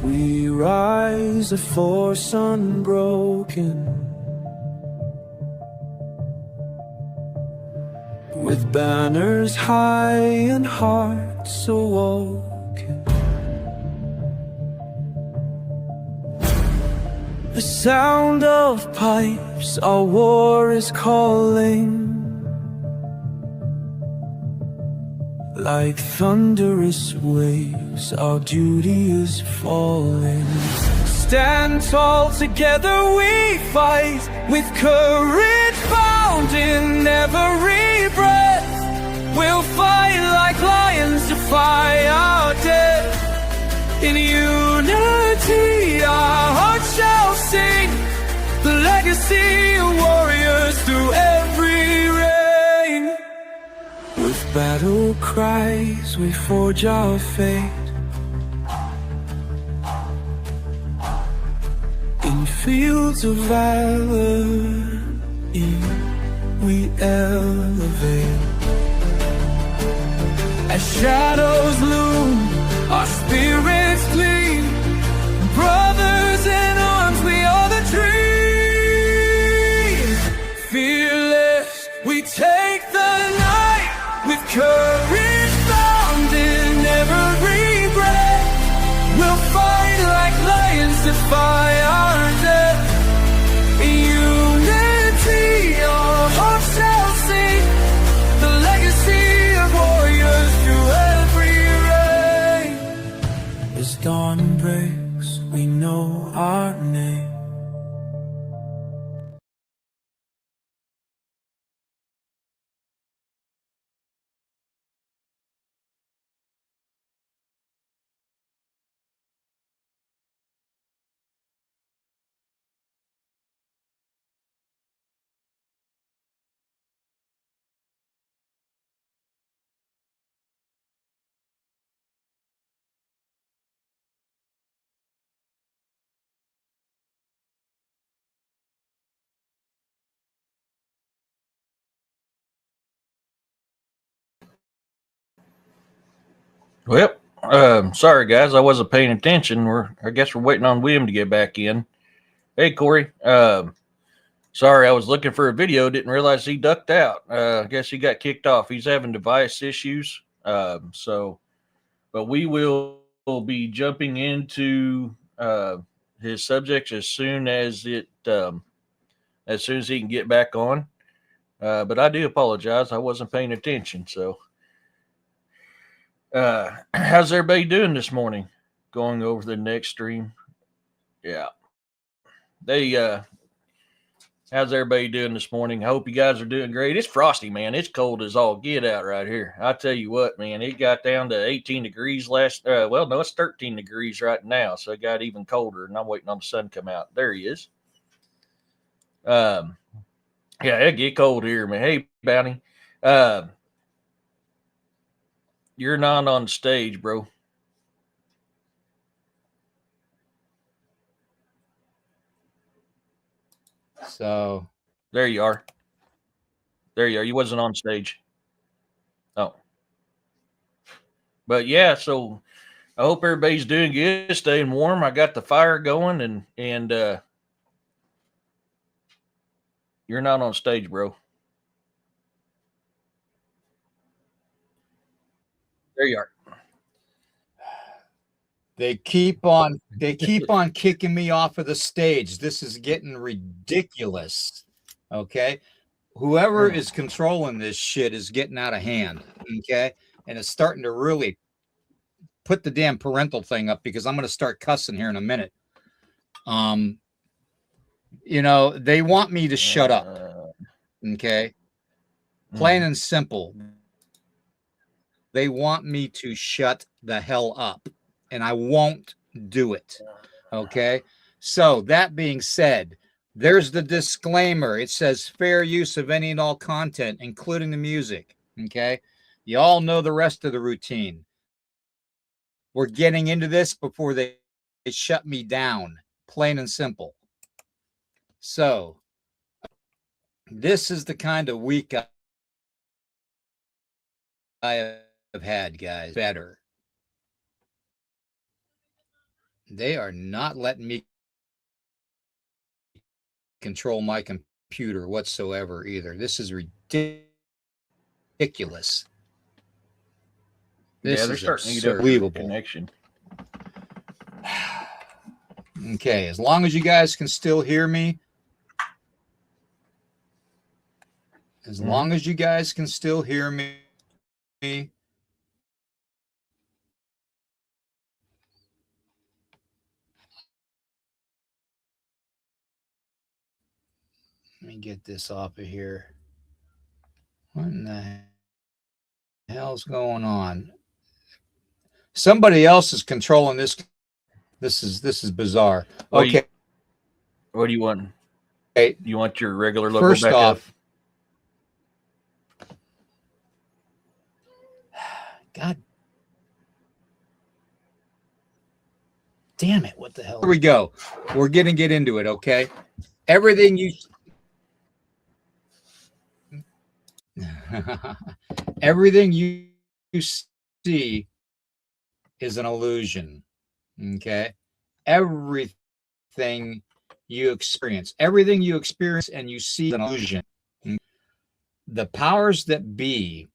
we rise, a force unbroken, with banners high and hearts awoken. The sound of pipes, our war is calling. Like thunderous waves, our duty is falling. Stand tall, together we fight, with courage found in every breath. We'll fight like lions, defy our death. In unity, our hearts shall sing the legacy of warriors through every reign. With battle cries, we forge our fate. In fields of valor, we elevate. As shadows loom, our spirits gleam. Brothers in arms, we are the dream. Fearless, we take the night, with courage found in every breath. We'll fight like lions, defy our death. In unity, our hearts shall sing the legacy of warriors through every reign. As dawn breaks, we know our name. Well, sorry guys, I wasn't paying attention. I guess we're waiting on William to get back in. Hey Corey, sorry, I was looking for a video. Didn't realize he ducked out. I guess he got kicked off. He's having device issues. But we will be jumping into his subjects as soon as he can get back on. But I do apologize. I wasn't paying attention. So, how's everybody doing this morning? Going over the next stream. Yeah. How's everybody doing this morning? I hope you guys are doing great. It's frosty, man. It's cold as all get out right here. I tell you what, man, it got down to 18 degrees no, it's 13 degrees right now. So it got even colder, and I'm waiting on the sun to come out. There he is. Yeah, it get cold here, man. Hey, Bounty. You're not on stage, bro. So there you are. There you are. You wasn't on stage. Oh. But yeah, so I hope everybody's doing good, staying warm. I got the fire going and you're not on stage, bro. There you are. They keep on kicking me off of the stage. This is getting ridiculous. Okay. Whoever is controlling this shit is getting out of hand. Okay. And it's starting to really put the damn parental thing up, because I'm going to start cussing here in a minute. They want me to shut up. Okay. Plain and simple. They want me to shut the hell up, and I won't do it. Okay. So that being said, there's the disclaimer. It says fair use of any and all content, including the music. Okay. You all know the rest of the routine. We're getting into this before they shut me down, plain and simple. So this is the kind of week I have had, guys. Better. They are not letting me control my computer whatsoever either. This is ridiculous. This Yeah, they're is starting to get up unbelievable. connection. Okay, as long as you guys can still hear me. As long as you guys can still hear me. Let me get this off of here. What in the hell's going on? Somebody else is controlling this. This is bizarre. Okay. What do you want? Okay. You want your regular logo First back off, up? God damn it. What the hell? Here we go. We're going to get into it, okay? Everything you everything you see is an illusion, okay? Everything you experience and you see is an illusion. The powers that be,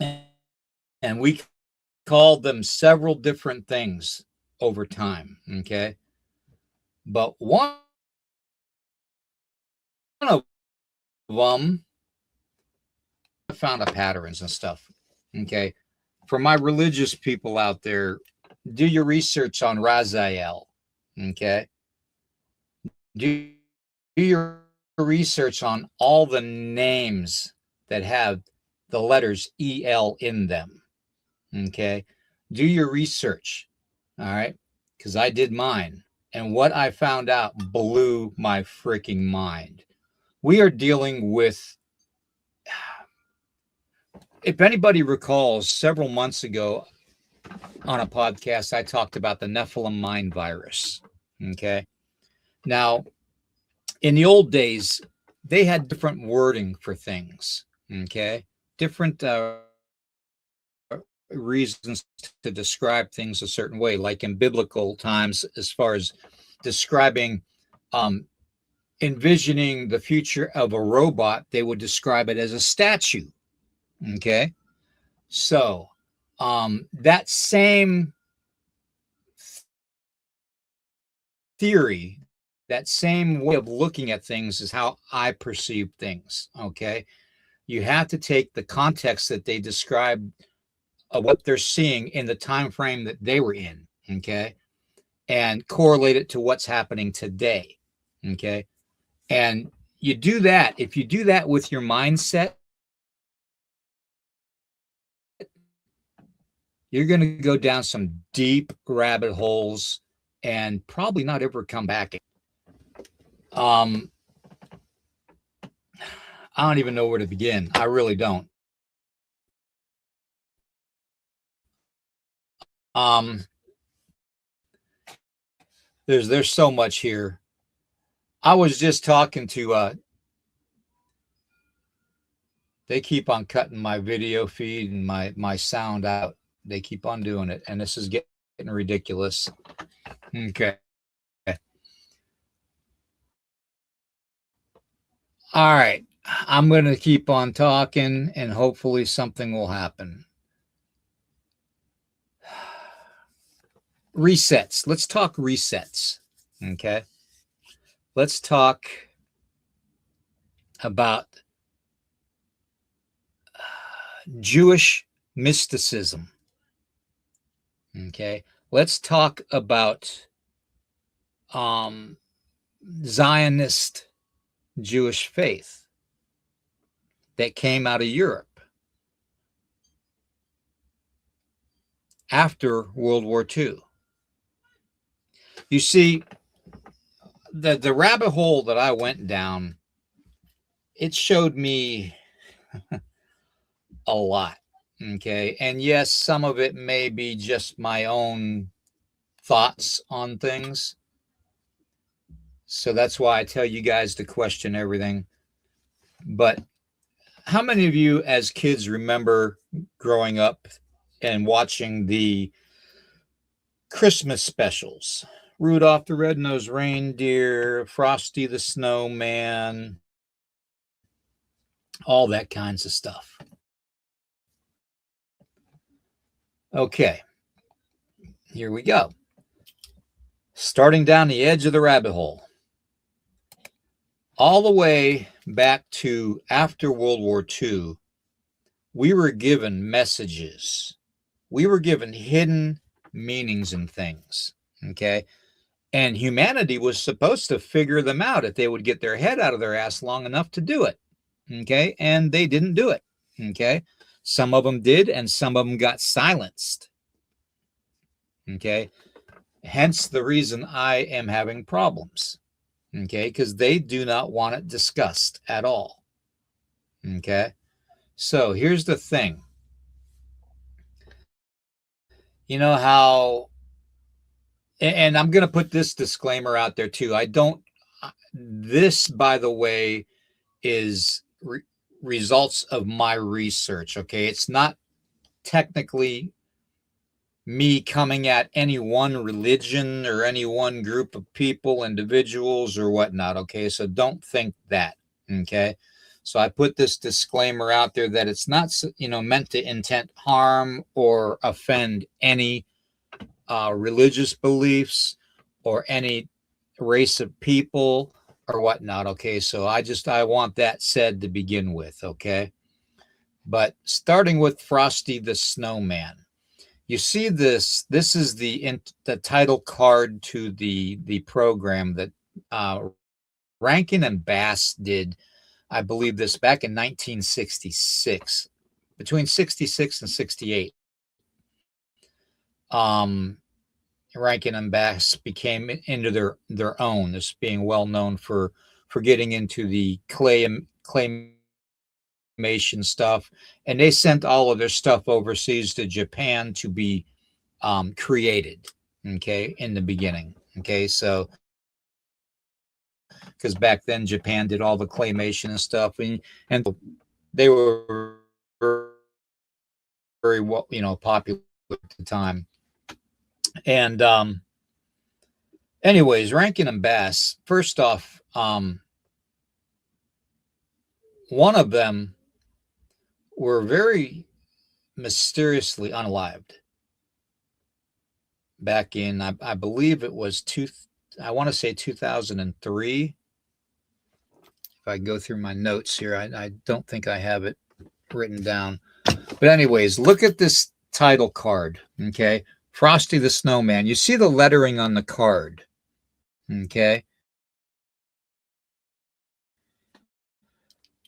and we called them several different things over time, okay? But one of them, I found the patterns and stuff, okay? For my religious people out there, do your research on Raziel, okay? Do your research on all the names that have the letters EL in them, okay? Do your research, all right? Because I did mine, and what I found out blew my freaking mind. We are dealing with, if anybody recalls, several months ago on a podcast, I talked about the Nephilim mind virus, okay? Now, in the old days, they had different wording for things, okay? Different reasons to describe things a certain way, like in biblical times, as far as describing, envisioning the future of a robot, they would describe it as a statue, okay? So that same theory, that same way of looking at things is how I perceive things, okay? You have to take the context that they describe of what they're seeing in the time frame that they were in, okay, and correlate it to what's happening today, okay? And you do that, if you do that with your mindset, you're going to go down some deep rabbit holes and probably not ever come back. I don't even know where to begin. I really don't. There's so much here. I was just talking to they keep on cutting my video feed and my sound out. They keep on doing it, and this is getting ridiculous. Okay. All right. I'm going to keep on talking, and hopefully something will happen. Resets. Let's talk resets. Okay. Let's talk about Jewish mysticism. Okay. Let's talk about Zionist Jewish faith that came out of Europe after World War II. You see, the rabbit hole that I went down, it showed me a lot, okay? And yes, some of it may be just my own thoughts on things. So that's why I tell you guys to question everything. But how many of you as kids remember growing up and watching the Christmas specials. Rudolph the Red-Nosed Reindeer, Frosty the Snowman, all that kinds of stuff. Okay, here we go. Starting down the edge of the rabbit hole. All the way back to after World War II, we were given messages. We were given hidden meanings and things, okay? And humanity was supposed to figure them out if they would get their head out of their ass long enough to do it, okay? And they didn't do it, okay? Some of them did, and some of them got silenced, okay? Hence the reason I am having problems, okay? Because they do not want it discussed at all, okay? So here's the thing. You know how, and I'm going to put this disclaimer out there too. This, by the way, is results of my research, okay? It's not technically me coming at any one religion or any one group of people, individuals or whatnot, okay? So don't think that, okay? So I put this disclaimer out there that it's not, meant to intent harm or offend any religious beliefs or any race of people or whatnot, okay? So I want that said to begin with, okay? But starting with Frosty the Snowman. You see this is the title card to the program that Rankin and Bass did. I believe this back in 1966, between 66 and 68. Rankin and Bass became into their own, this being well known for getting into the claymation stuff, and they sent all of their stuff overseas to Japan to be created, okay, in the beginning, okay? So because back then Japan did all the claymation and stuff, and they were very well, popular at the time. And anyways, Rankin and Bass, first off, one of them were very mysteriously unalived back in, I believe it was 2003. If I go through my notes here, I don't think I have it written down. But anyways, look at this title card, okay? Frosty the Snowman. You see the lettering on the card, okay?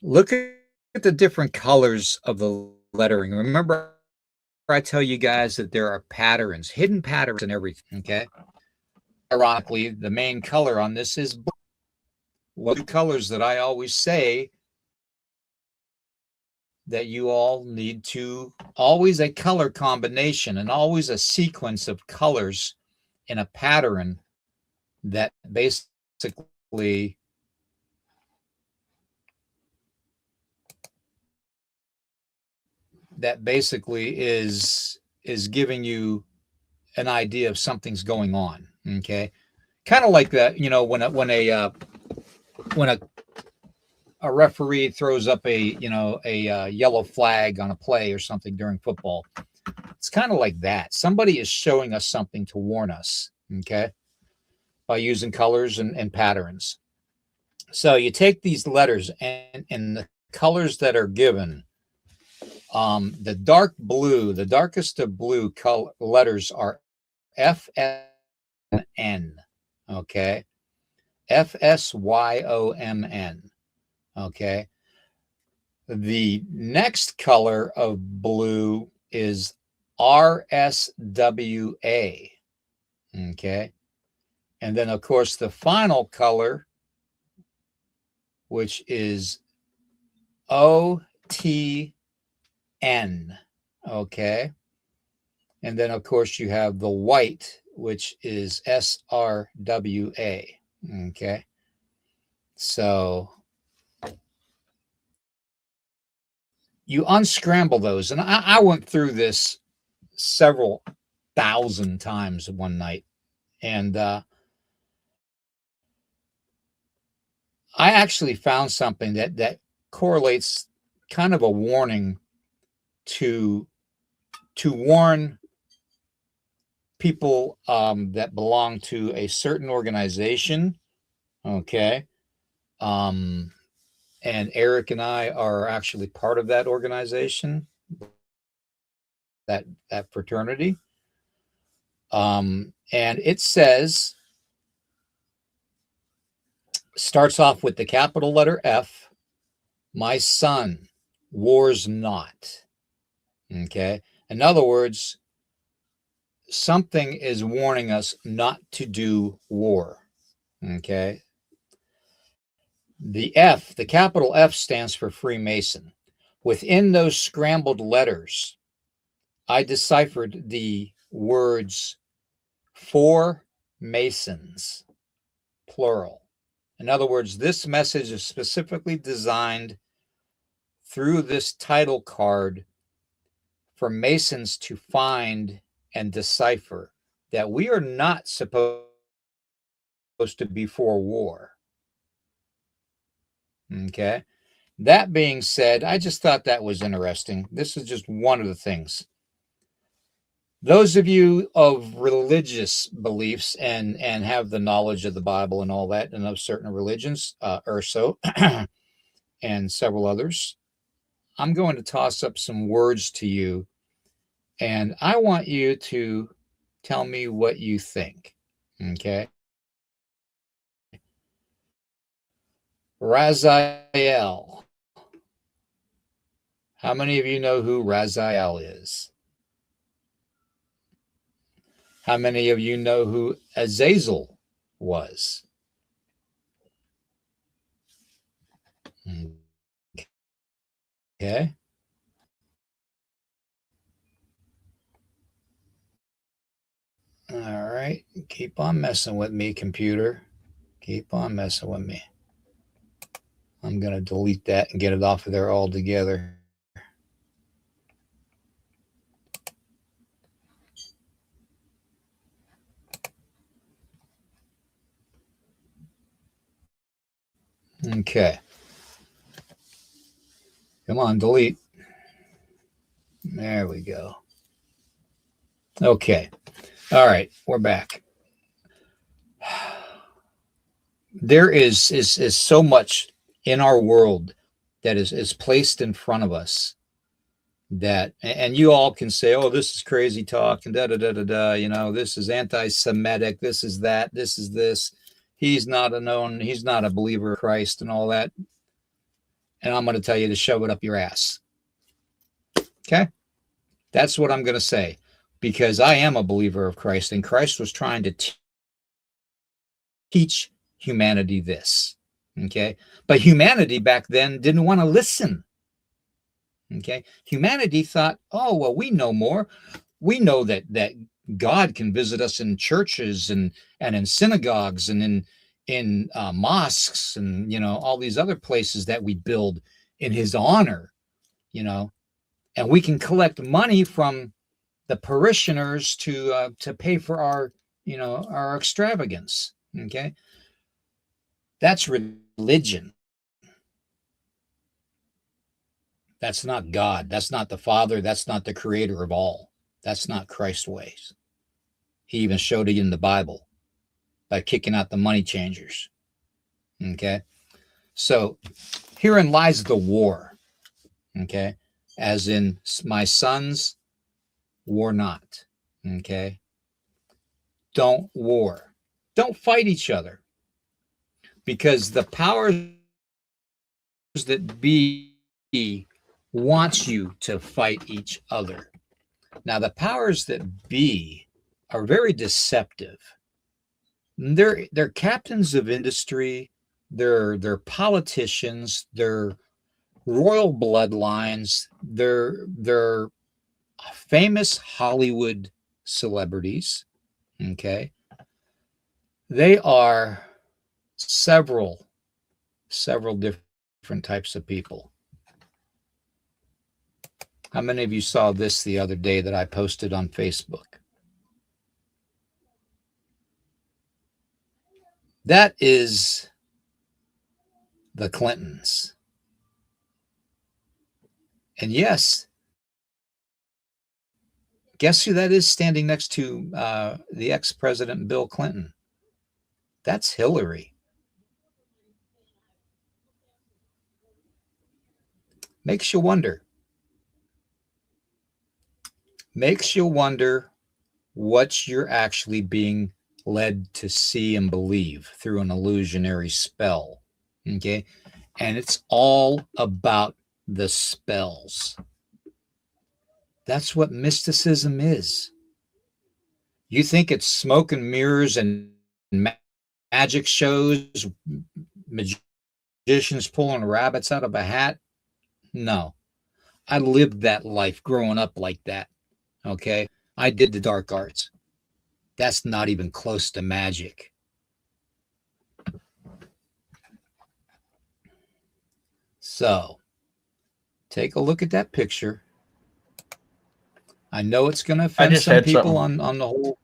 Look at the different colors of the lettering. Remember, I tell you guys that there are patterns, hidden patterns in everything, okay? Ironically, the main color on this is blue. One of the colors that I always say that you all need to, always a color combination and always a sequence of colors in a pattern that basically is giving you an idea of something's going on, okay? Kind of like that, when a referee throws up a yellow flag on a play or something during football. It's kind of like that. Somebody is showing us something to warn us, okay, by using colors and patterns. So you take these letters and the colors that are given, the dark blue, the darkest of blue letters are FSYOMN, okay? FSYOMN. Okay. The next color of blue is RSWA. Okay. And then, of course, the final color, which is OTN. Okay. And then, of course, you have the white, which is SRWA. Okay. So you unscramble those. And I went through this several 1,000 times one night. And I actually found something that correlates, kind of a warning to warn people that belong to a certain organization. Okay. And Eric and I are actually part of that organization, that fraternity. And it says, starts off with the capital letter F, my son, wars not. Okay. In other words, something is warning us not to do war. Okay. The F, the capital F, stands for Freemason. Within those scrambled letters, I deciphered the words for Masons, plural. In other words, this message is specifically designed through this title card for Masons to find and decipher that we are not supposed to be for war. Okay. That being said, I just thought that was interesting. This is just one of the things. Those of you of religious beliefs and have the knowledge of the Bible and all that, and of certain religions, or so, and several others, I'm going to toss up some words to you, and I want you to tell me what you think. Okay. Raziel. How many of you know who Raziel is? How many of you know who Azazel was? Okay. All right. Keep on messing with me, computer. Keep on messing with me. I'm going to delete that and get it off of there altogether. Okay. Come on, delete. There we go. Okay. All right, we're back. There is so much in our world that is placed in front of us that, and you all can say, oh, this is crazy talk and this is anti-Semitic, this is that, this is this. He's not a believer of Christ and all that. And I'm going to tell you to shove it up your ass. Okay? That's what I'm going to say, because I am a believer of Christ, and Christ was trying to teach humanity this. Okay? But humanity back then didn't want to listen. Okay? Humanity thought, oh, well, we know more. We know that God can visit us in churches and in synagogues and in mosques and, all these other places that we build in his honor, and we can collect money from the parishioners to pay for our extravagance. Okay. That's religion. That's not God. That's not the Father. That's not the creator of all. That's not Christ's ways. He even showed it in the Bible by kicking out the money changers. Okay. So herein lies the war. Okay. As in, my sons, war not. Okay. Don't war. Don't fight each other. Because the powers that be wants you to fight each other. Now, the powers that be are very deceptive. They're captains of industry. They're politicians. They're royal bloodlines. They're famous Hollywood celebrities. Okay. They are several different types of people. How many of you saw this the other day that I posted on Facebook? That is the Clintons. And yes, guess who that is standing next to the ex-president Bill Clinton? That's Hillary. Makes you wonder. Makes you wonder what you're actually being led to see and believe through an illusionary spell. Okay. And it's all about the spells. That's what mysticism is. You think it's smoke and mirrors and magic shows, magicians pulling rabbits out of a hat? No. I lived that life growing up like that. Okay. I did the dark arts. That's not even close to magic. So take a look at that picture. I know it's going to offend some people on the whole.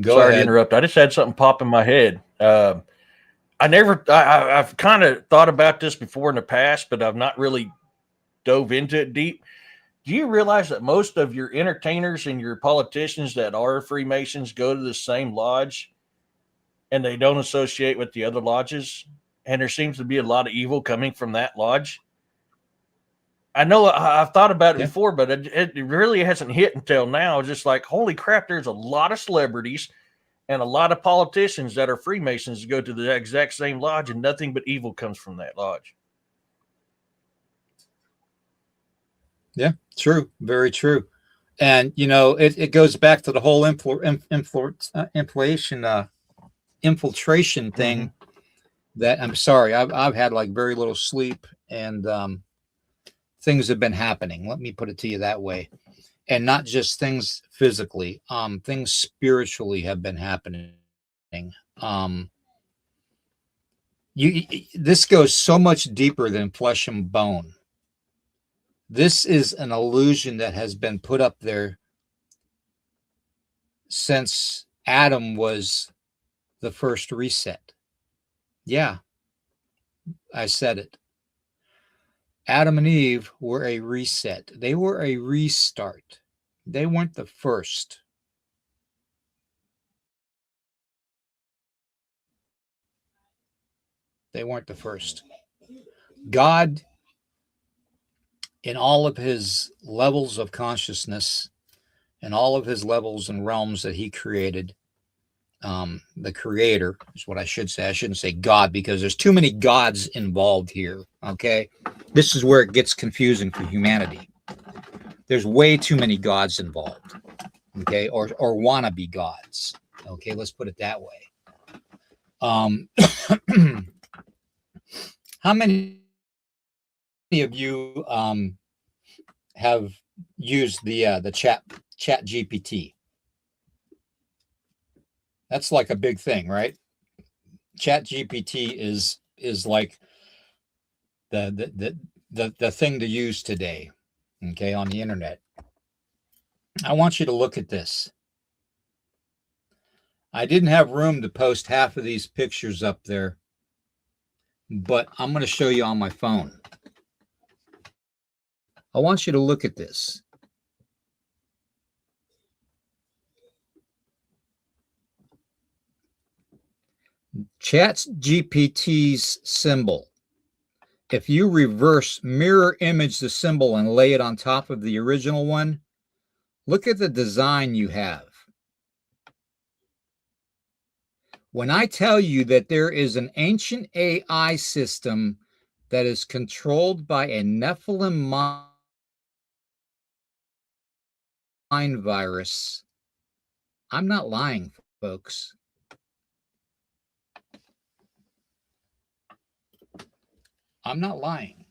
Sorry to interrupt. I just had something pop in my head. I've kind of thought about this before in the past, but I've not really dove into it deep. Do you realize that most of your entertainers and your politicians that are Freemasons go to the same lodge and they don't associate with the other lodges? And there seems to be a lot of evil coming from that lodge. I know I've thought about it before, but it really hasn't hit until now. Just like, holy crap, there's a lot of celebrities and a lot of politicians that are Freemasons go to the exact same lodge, and nothing but evil comes from that lodge. Yeah, true. Very true. And, you know, it goes back to the whole infiltration thing that I'm sorry, I've had like very little sleep, and things have been happening. Let me put it to you that way. And not just things physically, things spiritually have been happening. This goes so much deeper than flesh and bone. This is an illusion that has been put up there since Adam was the first reset. Yeah, I said it. Adam and Eve were a reset. They were a restart. They weren't the first. They weren't the first. God, in all of his levels of consciousness and all of his levels and realms that he created, the creator is what I should say. I shouldn't say God, because there's too many gods involved here. Okay. This is where it gets confusing for humanity. There's way too many gods involved. Okay. Or wannabe gods. Okay. Let's put it that way. How many of you have used the chat GPT? That's like a big thing, right? Chat GPT is like the thing to use today, okay, on the internet. I want you to look at this. I didn't have room to post half of these pictures up there, but I'm going to show you on my phone. I want you to look at this. ChatGPT's symbol. If you reverse mirror image the symbol and lay it on top of the original one, look at the design you have. When I tell you that there is an ancient AI system that is controlled by a Nephilim mind virus, I'm not lying, folks. I'm not lying.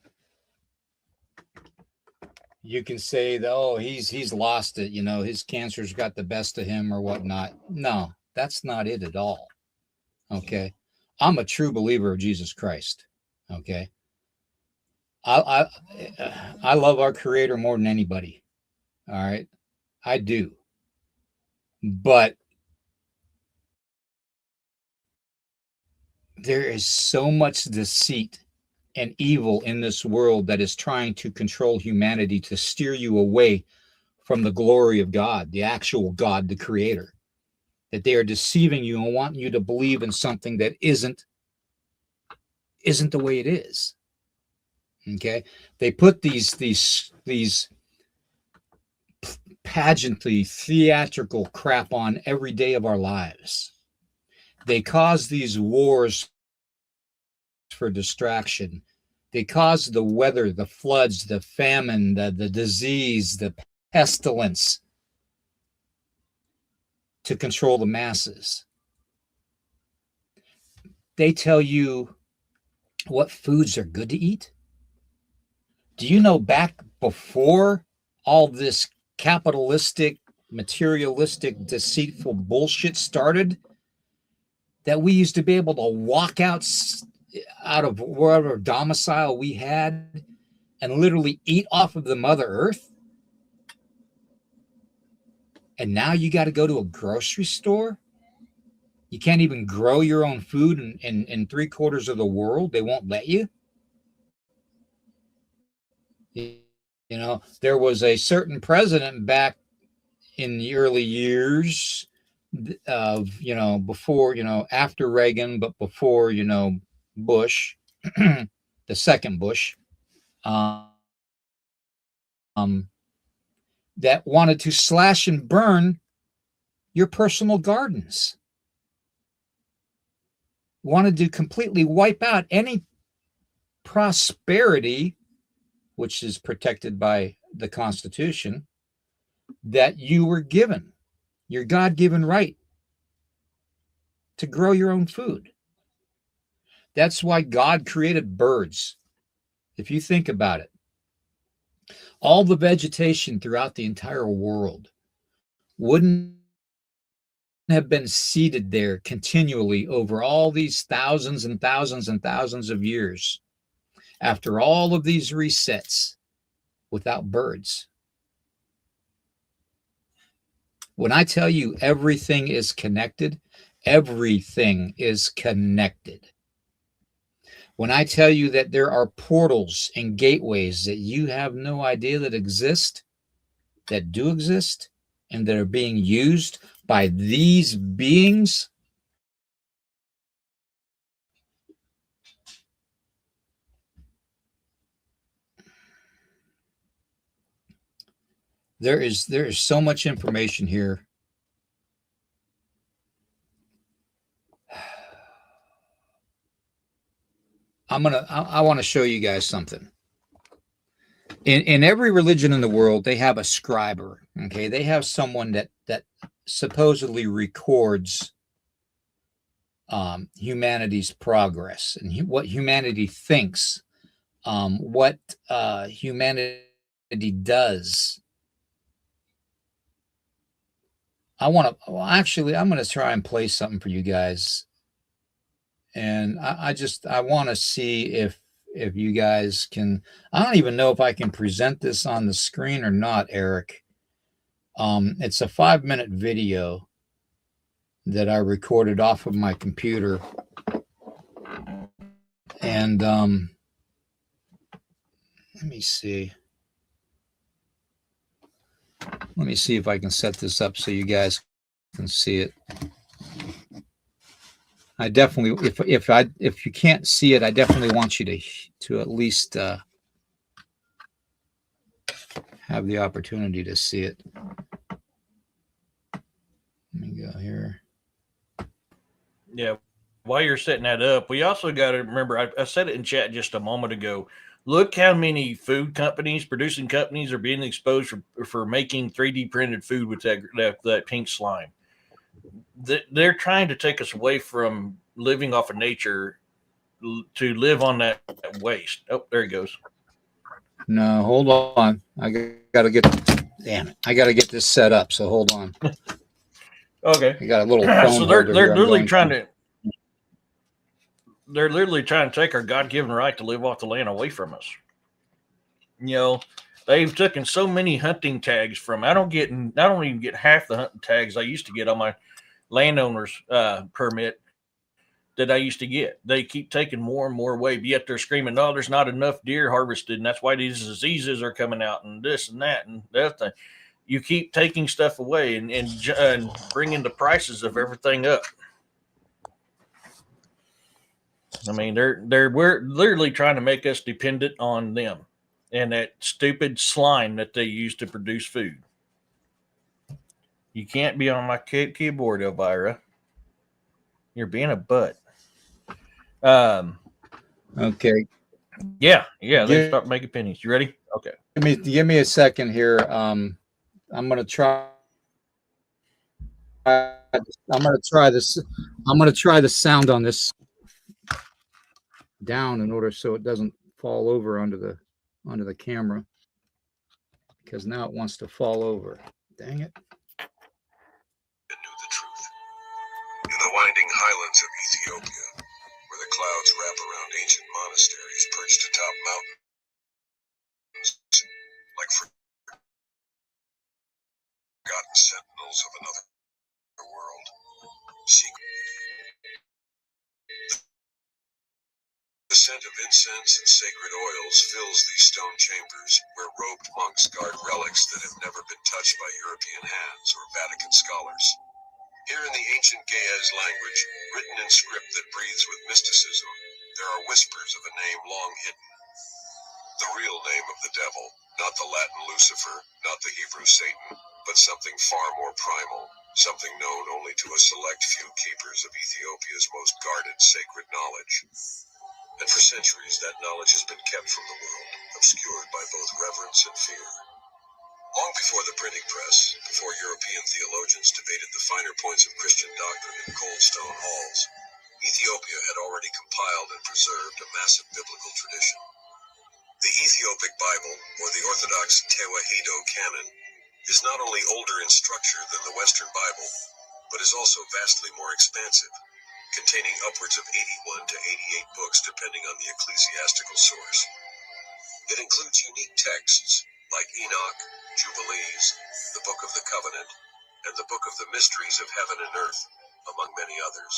You can say that, oh, he's lost it, you know, his cancer's got the best of him or whatnot. No, that's not it at all. Okay. I'm a true believer of Jesus Christ. Okay. I love our Creator more than anybody. All right. I do. But there is so much deceit and evil in this world that is trying to control humanity to steer you away from the glory of God, the actual God, the creator, that they are deceiving you and wanting you to believe in something that isn't the way it is. Okay. They put these pageantry, theatrical crap on every day of our lives. They cause these wars for distraction. They cause the weather, the floods, the famine, the disease, the pestilence to control the masses. They tell you what foods are good to eat. Do you know back before all this capitalistic, materialistic, deceitful bullshit started, that we used to be able to walk out of wherever domicile we had and literally eat off of the Mother Earth? And now you got to go to a grocery store? You can't even grow your own food in 3/4 of the world. They won't let you. You know, there was a certain president back in the early years of, before, after Reagan, but before, Bush, the second Bush, that wanted to slash and burn your personal gardens, wanted to completely wipe out any prosperity, which is protected by the Constitution, that you were given, your God-given right to grow your own food. That's why God created birds. If you think about it, all the vegetation throughout the entire world wouldn't have been seeded there continually over all these thousands and thousands and thousands of years after all of these resets without birds. When I tell you everything is connected, everything is connected. When I tell you that there are portals and gateways that you have no idea that exist, that do exist, and that are being used by these beings, there is so much information here. I want to show you guys something. In every religion in the world, they have a scriber. Okay, they have someone that supposedly records humanity's progress and what humanity thinks, what humanity does. I'm going to try and play something for you guys. And I want to see if you guys can. I don't even know if I can present this on the screen or not, Eric. It's a 5-minute video that I recorded off of my computer. And let me see. Let me see if I can set this up so you guys can see it. I definitely, if you can't see it, I definitely want you to at least have the opportunity to see it. Let me go here. Yeah. While you're setting that up, we also got to remember, I said it in chat just a moment ago. Look how many food companies, producing companies, are being exposed for making 3D printed food with that pink slime. They're trying to take us away from living off of nature to live on that waste. Oh, there he goes. No, hold on. I got to get this set up. So hold on. Okay. I got a little phone so they're literally trying to. They're literally trying to take our God-given right to live off the land away from us. They've taken so many hunting tags from. I don't even get half the hunting tags I used to get on my landowner's permit that I used to get. They keep taking more and more away, but yet they're screaming, "Oh, there's not enough deer harvested, and that's why these diseases are coming out, and this and that and the other thing." You keep taking stuff away and bringing the prices of everything up. I mean, we're literally trying to make us dependent on them and that stupid slime that they use to produce food. You can't be on my keyboard, Elvira. You're being a butt. Okay. Yeah, they start making pennies. You ready? Okay. Give me a second here. I'm gonna try. I'm gonna try this. I'm gonna try the sound on this down in order so it doesn't fall over onto the camera, because now it wants to fall over. Dang it. Knew the truth. In the winding highlands of Ethiopia, where the clouds wrap around ancient monasteries perched atop mountains, like forgotten sentinels of another world, the scent of incense and sacred oils fills these stone chambers, where robed monks guard relics that have never been touched by European hands or Vatican scholars. Here in the ancient Ge'ez language, written in script that breathes with mysticism, there are whispers of a name long hidden. The real name of the devil, not the Latin Lucifer, not the Hebrew Satan, but something far more primal, something known only to a select few keepers of Ethiopia's most guarded sacred knowledge. And for centuries, that knowledge has been kept from the world, obscured by both reverence and fear. Long before the printing press, before European theologians debated the finer points of Christian doctrine in cold stone halls, Ethiopia had already compiled and preserved a massive biblical tradition. The Ethiopic Bible, or the Orthodox Tewahedo Canon, is not only older in structure than the Western Bible, but is also vastly more expansive, containing upwards of 81 to 88 books depending on the ecclesiastical source. It includes unique texts like Enoch, Jubilees, the Book of the Covenant, and the Book of the Mysteries of Heaven and Earth, among many others.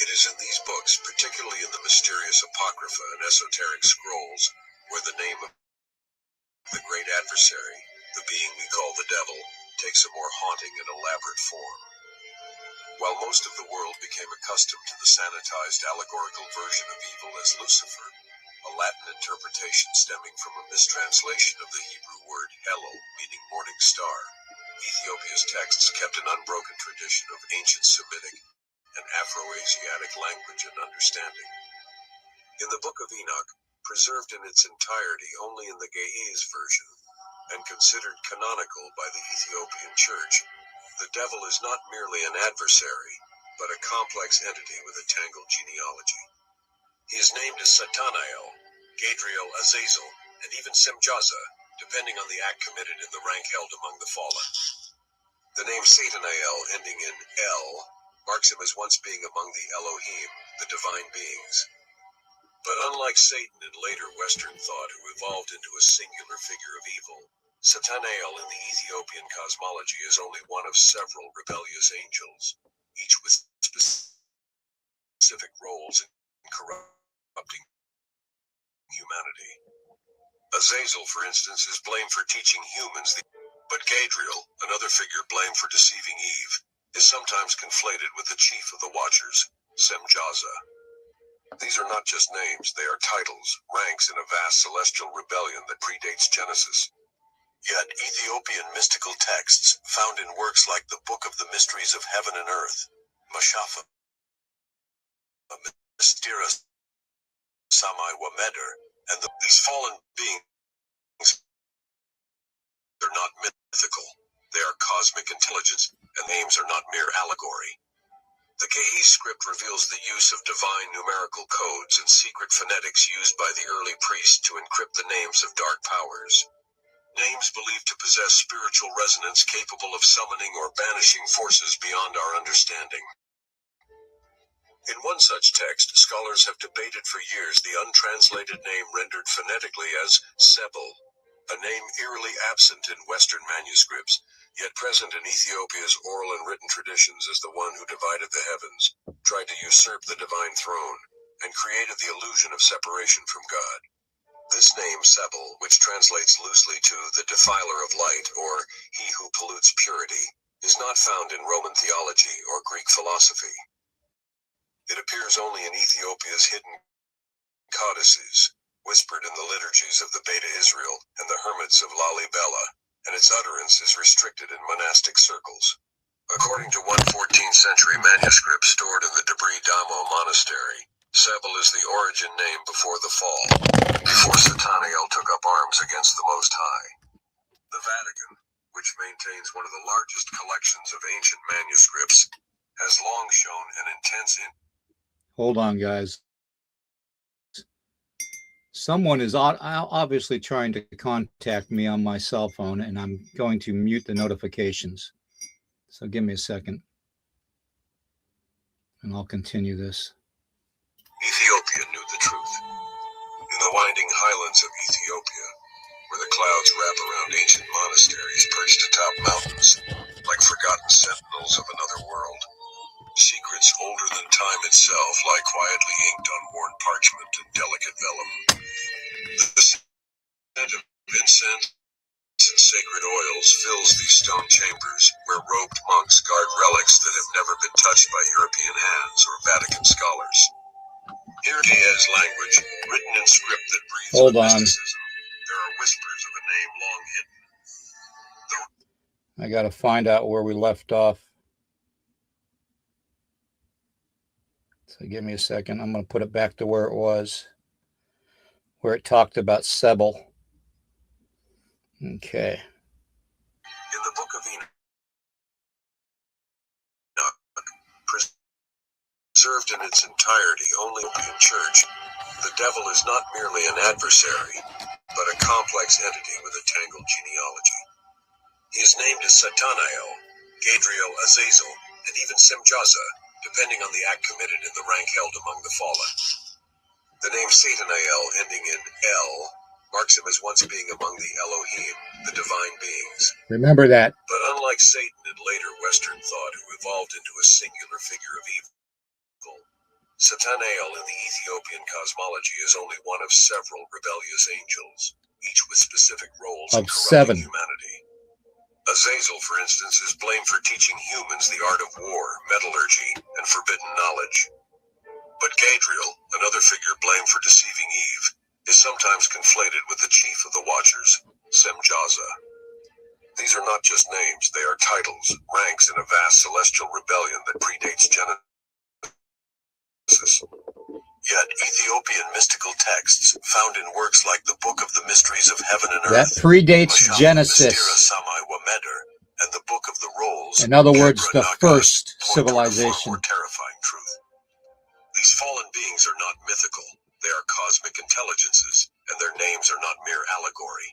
It is in these books, particularly in the mysterious Apocrypha and esoteric scrolls, where the name of the great adversary, the being we call the devil, takes a more haunting and elaborate form. While most of the world became accustomed to the sanitized allegorical version of evil as Lucifer, a Latin interpretation stemming from a mistranslation of the Hebrew word Hello, meaning morning star, Ethiopia's texts kept an unbroken tradition of ancient Semitic and Afro-Asiatic language and understanding. In the Book of Enoch, preserved in its entirety only in the Ge'ez version, and considered canonical by the Ethiopian Church, the devil is not merely an adversary, but a complex entity with a tangled genealogy. He is named as Satanael, Gadriel, Azazel, and even Semjaza, depending on the act committed in the rank held among the fallen. The name Satanael, ending in El, marks him as once being among the Elohim, the divine beings. But unlike Satan in later Western thought, who evolved into a singular figure of evil, Satanael in the Ethiopian cosmology is only one of several rebellious angels, each with specific roles in corrupting humanity. Azazel, for instance, is blamed for teaching humans but Gadriel, another figure blamed for deceiving Eve, is sometimes conflated with the chief of the Watchers, Semjaza. These are not just names, they are titles, ranks in a vast celestial rebellion that predates Genesis. Yet Ethiopian mystical texts, found in works like the Book of the Mysteries of Heaven and Earth, Mashafa, Mystera Samai Wameder, and these fallen beings are not mythical. They are cosmic intelligence, and names are not mere allegory. The Ge'ez script reveals the use of divine numerical codes and secret phonetics used by the early priests to encrypt the names of dark powers. Names believed to possess spiritual resonance capable of summoning or banishing forces beyond our understanding. In one such text, scholars have debated for years the untranslated name rendered phonetically as Sebel. a name eerily absent in Western manuscripts, yet present in Ethiopia's oral and written traditions as the one who divided the heavens, tried to usurp the divine throne, and created the illusion of separation from God. This name, Sebel, which translates loosely to the defiler of light or he who pollutes purity, is not found in Roman theology or Greek philosophy. It appears only in Ethiopia's hidden codices, whispered in the liturgies of the Beta Israel and the hermits of Lalibela, and its utterance is restricted in monastic circles. According to one 14th century manuscript stored in the Debris Damo monastery, Sebel is the origin name before the fall, before Satanael took up arms against the Most High. The Vatican, which maintains one of the largest collections of ancient manuscripts, has long shown an intense Hold on, guys. Someone is obviously trying to contact me on my cell phone, and I'm going to mute the notifications. So give me a second, and I'll continue this. Ethiopia knew the truth. In the winding highlands of Ethiopia, where the clouds wrap around ancient monasteries perched atop mountains, like forgotten sentinels of another world, secrets older than time itself lie quietly inked on worn parchment and delicate vellum. The scent of incense and sacred oils fills these stone chambers, where robed monks guard relics that have never been touched by European hands or Vatican scholars. Hear Diaz language, written in script that breathes Hold with on. mysticism. There are whispers of a name long hidden. I got to find out where we left off. So give me a second. I'm going to put it back to where it was, where it talked about Sebel. Okay. In the Book of Enoch, preserved in its entirety only in the Church, the devil is not merely an adversary, but a complex entity with a tangled genealogy. He is named as Satanael, Gadriel, Azazel, and even Semjaza, depending on the act committed in the rank held among the fallen. The name Satanael, ending in El, marks him as once being among the Elohim, the divine beings. Remember that. But unlike Satan in later Western thought, who evolved into a singular figure of evil, Satanael in the Ethiopian cosmology is only one of several rebellious angels, each with specific roles in Of corrupting 7. humanity. Azazel, for instance, is blamed for teaching humans the art of war, metallurgy, and forbidden knowledge. But Gadriel, another figure blamed for deceiving Eve, is sometimes conflated with the chief of the Watchers, Semjaza. These are not just names, they are titles, ranks in a vast celestial rebellion that predates Genesis. Yet Ethiopian mystical texts, found in works like the Book of the Mysteries of Heaven and That Earth, predates Mashama Genesis. Mystera Samai Wameder, and the Book of the Rolls, In other words, Gebra the Nagas, first point toward a far civilization. more terrifying truth. These fallen beings are not mythical, they are cosmic intelligences, and their names are not mere allegory.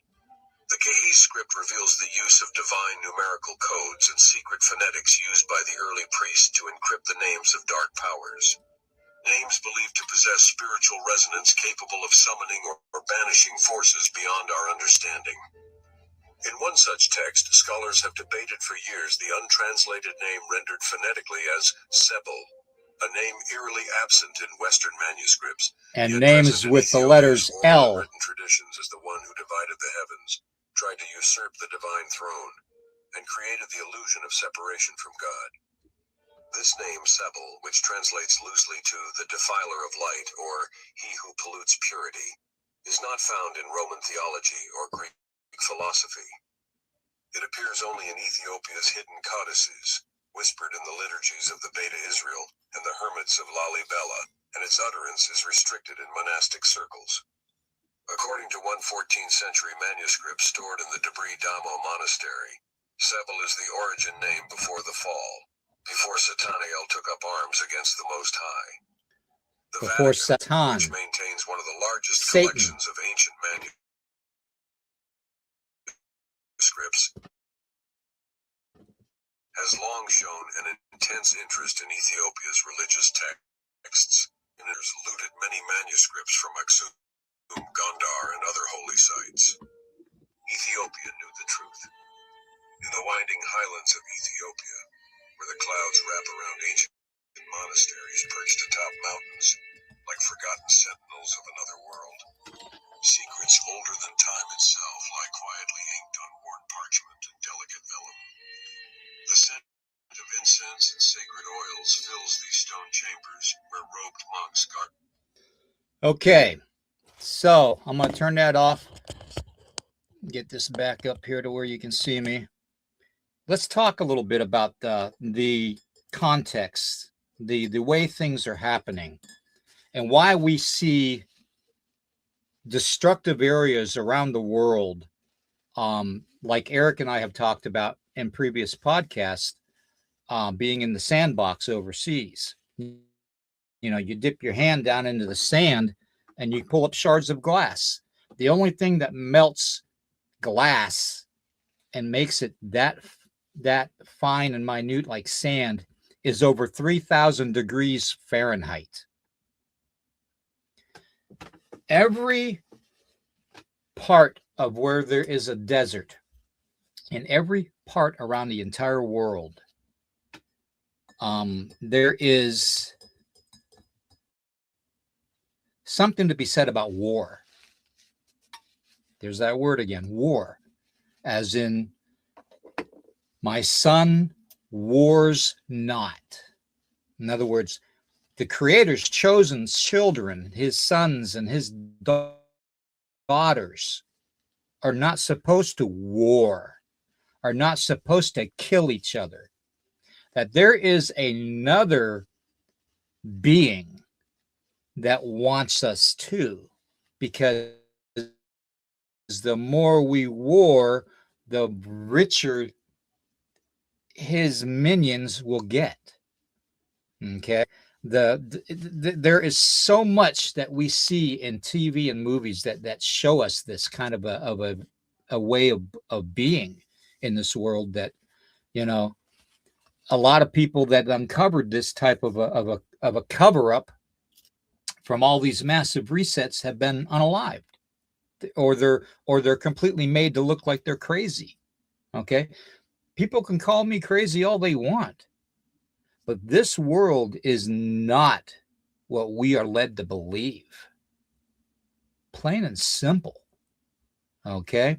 The Ge'ez script reveals the use of divine numerical codes and secret phonetics used by the early priests to encrypt the names of dark powers. Names believed to possess spiritual resonance capable of summoning or banishing forces beyond our understanding. In one such text, scholars have debated for years the untranslated name rendered phonetically as Sebel, a name eerily absent in Western manuscripts, And yet names present in with the Ethiopia's letters oral and L. written traditions as the one who divided the heavens, tried to usurp the divine throne, and created the illusion of separation from God. This name, Sebel, which translates loosely to the defiler of light or he who pollutes purity, is not found in Roman theology or Greek philosophy. It appears only in Ethiopia's hidden codices, whispered in the liturgies of the Beta Israel and the hermits of Lalibela, and its utterance is restricted in monastic circles. According to one 14th century manuscript stored in the Debris Damo monastery, Sebel is the origin name before the fall, before Satanael took up arms against the Most High. The Before Vatican, Satan. which maintains one of the largest Satan. collections of ancient manuscripts, has long shown an intense interest in Ethiopia's religious texts, and has looted many manuscripts from Aksum, Gondar, and other holy sites. Ethiopia knew the truth. In the winding highlands of Ethiopia, where the clouds wrap around ancient monasteries perched atop mountains, like forgotten sentinels of another world, secrets older than time itself lie quietly inked on worn parchment and delicate vellum. The scent of incense and sacred oils fills these stone chambers where robed monks guard. Okay, so I'm going to turn that off. Get this back up here to where you can see me. Let's talk a little bit about the context, the way things are happening, and why we see destructive areas around the world, like Eric and I have talked about in previous podcasts, being in the sandbox overseas. You know, you dip your hand down into the sand and you pull up shards of glass. The only thing that melts glass and makes it that fine and minute like sand is over 3,000 degrees Fahrenheit. Every part of where there is a desert, in every part around the entire world, there is something to be said about war. There's that word again, war, as in, my son wars not. In other words, the Creator's chosen children, his sons and his daughters, are not supposed to war, are not supposed to kill each other. That there is another being that wants us to, because the more we war, the richer his minions will get. Okay, there is so much that we see in TV and movies that show us this kind of a way of being in this world, that, you know, a lot of people that uncovered this type of a cover up from all these massive resets have been unalived, or they're completely made to look like they're crazy. Okay, people can call me crazy all they want, but this world is not what we are led to believe. Plain and simple. Okay,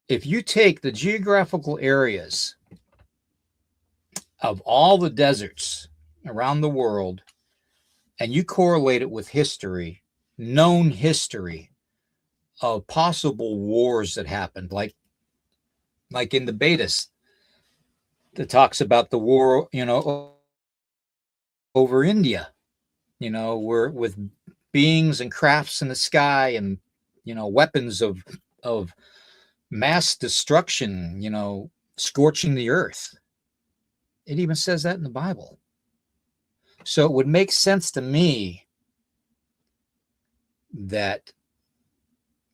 if you take the geographical areas of all the deserts around the world and you correlate it with history, known history of possible wars that happened, like in the Vedas, that talks about the war, you know, over India, you know, where with beings and crafts in the sky and, you know, weapons of mass destruction, you know, scorching the earth. It even says that in the Bible. So it would make sense to me that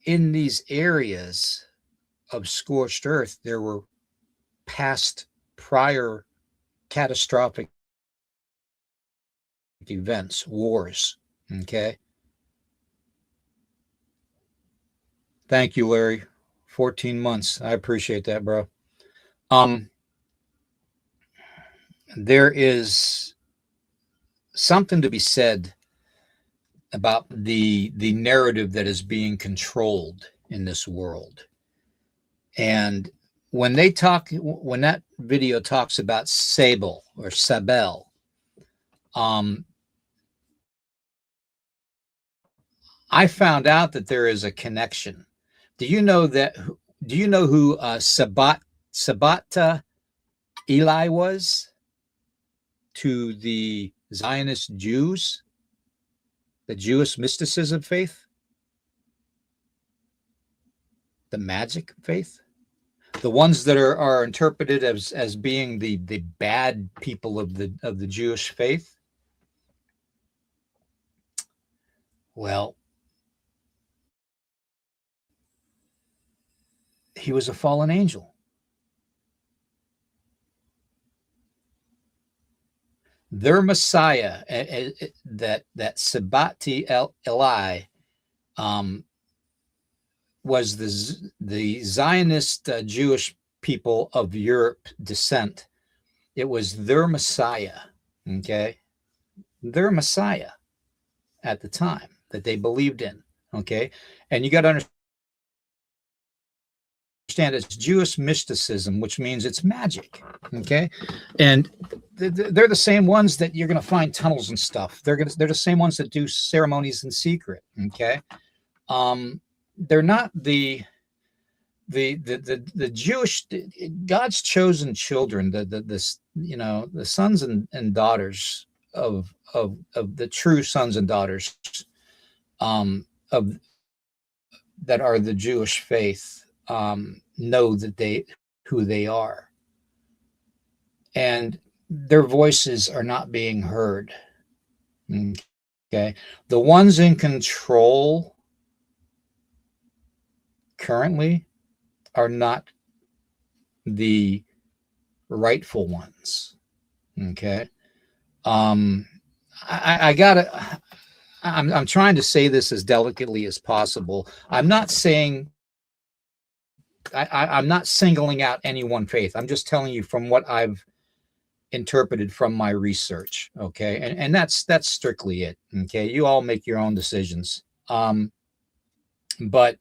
in these areas of scorched earth, there were past prior catastrophic events, wars. Okay. Thank you, Larry. 14 months. I appreciate that, bro. There is something to be said about the narrative that is being controlled in this world. And when that video talks about Sable or Sabel, I found out that there is a connection. Do you know who Sabata Eli was to the Zionist Jews, the Jewish mysticism faith, the magic faith, the ones that are interpreted as being the bad people of the Jewish faith? Well, he was a fallen angel. Their Messiah, that Sabati Eli, was the Zionist Jewish people of Europe descent. It was their Messiah, okay? Their Messiah at the time that they believed in, okay? And you got to understand it's Jewish mysticism, which means it's magic, okay? And they're the same ones that you're going to find tunnels and stuff. They're the same ones that do ceremonies in secret, okay? They're not the Jewish, God's chosen children, the sons and daughters of the true sons and daughters of that are the Jewish faith, know that who they are, and their voices are not being heard. Okay, the ones in control currently are not the rightful ones. Okay. I'm trying to say this as delicately as possible. I'm not saying I'm not singling out any one faith. I'm just telling you from what I've interpreted from my research. Okay. And that's strictly it. Okay. You all make your own decisions. But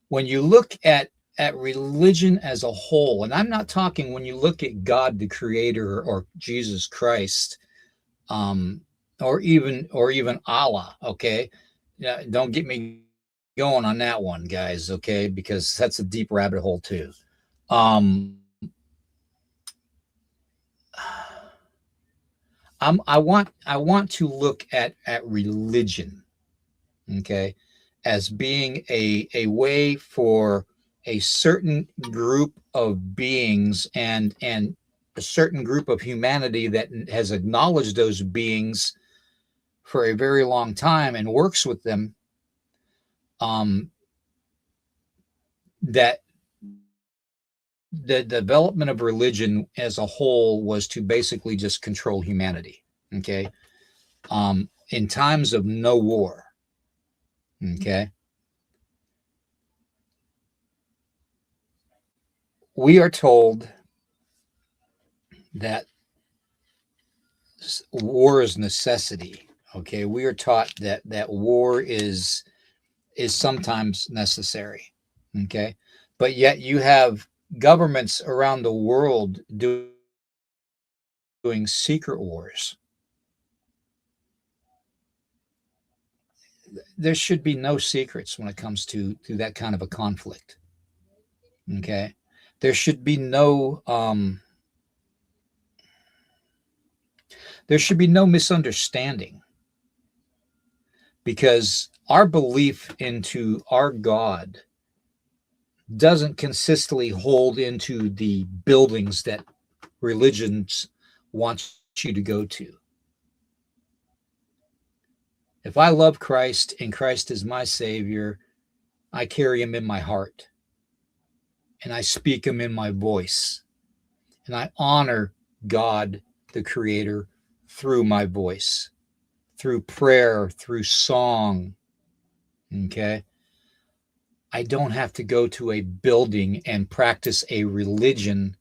when you look at religion as a whole, and I'm not talking when you look at God, the creator, or Jesus Christ, or even Allah, okay? Don't get me going on that one, guys, okay? Because that's a deep rabbit hole too. I want to look at religion, okay, as being a way for a certain group of beings and a certain group of humanity that has acknowledged those beings for a very long time and works with them, that the development of religion as a whole was to basically just control humanity, okay, in times of no war, okay. We are told that war is necessity. Okay, we are taught that war is sometimes necessary. Okay, but yet you have governments around the world doing secret wars. There should be no secrets when it comes to that kind of a conflict. Okay. There should be no misunderstanding, because our belief into our God doesn't consistently hold into the buildings that religions want you to go to. If I love Christ and Christ is my Savior, I carry him in my heart. And I speak him in my voice. And I honor God, the Creator, through my voice, through prayer, through song. Okay? I don't have to go to a building and practice a religion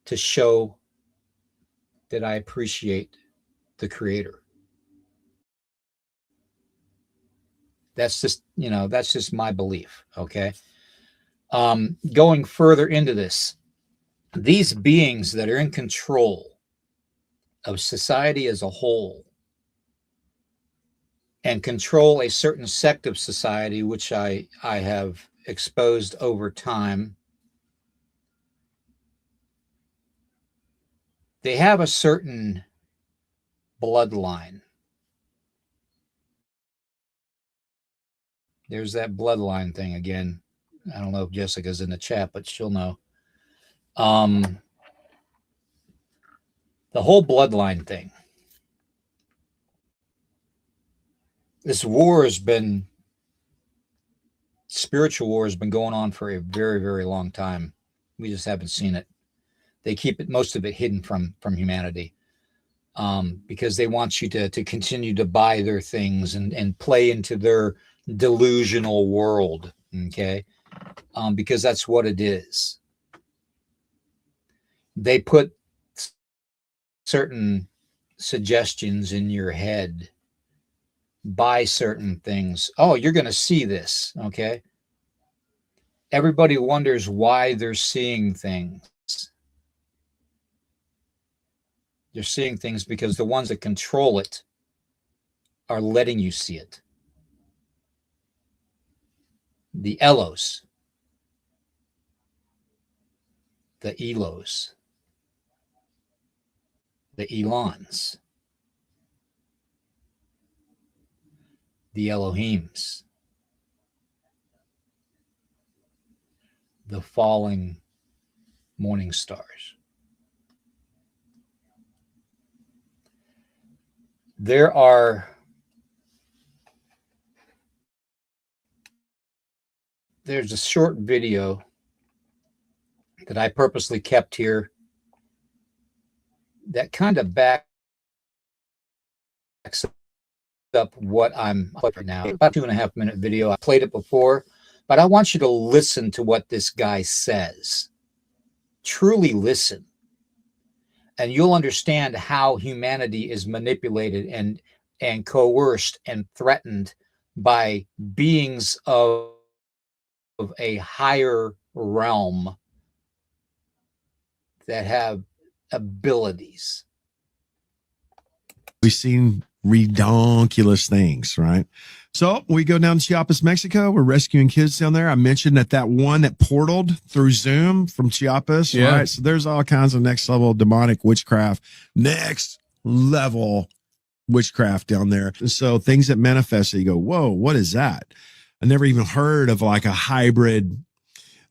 to show that I appreciate the Creator. That's just my belief. Okay? Going further into this, these beings that are in control of society as a whole and control a certain sect of society, which I have exposed over time, they have a certain bloodline. There's that bloodline thing again. I don't know if Jessica's in the chat, but she'll know. The whole bloodline thing. This war has been, spiritual war has been going on for a very, very long time. We just haven't seen it. They keep most of it hidden from humanity, because they want you to continue to buy their things and play into their delusional world, okay? Because that's what it is. They put certain suggestions in your head, buy certain things. Oh, you're going to see this, okay? Everybody wonders why they're seeing things. You're seeing things because the ones that control it are letting you see it. The Elos, the Elos, the Elons, the Elohims, the falling morning stars. There's a short video that I purposely kept here that kind of backs up what I'm putting now. About 2.5 minute video. I played it before, but I want you to listen to what this guy says. Truly listen. And you'll understand how humanity is manipulated and coerced and threatened by beings of a higher realm that have abilities. We've seen redonkulous things, right? So we go down to Chiapas, Mexico. We're rescuing kids down there. I mentioned that one that portaled through Zoom from Chiapas, right? So there's all kinds of next level demonic witchcraft, next level witchcraft down there. So things that manifest, you go, whoa, what is that? I never even heard of like a hybrid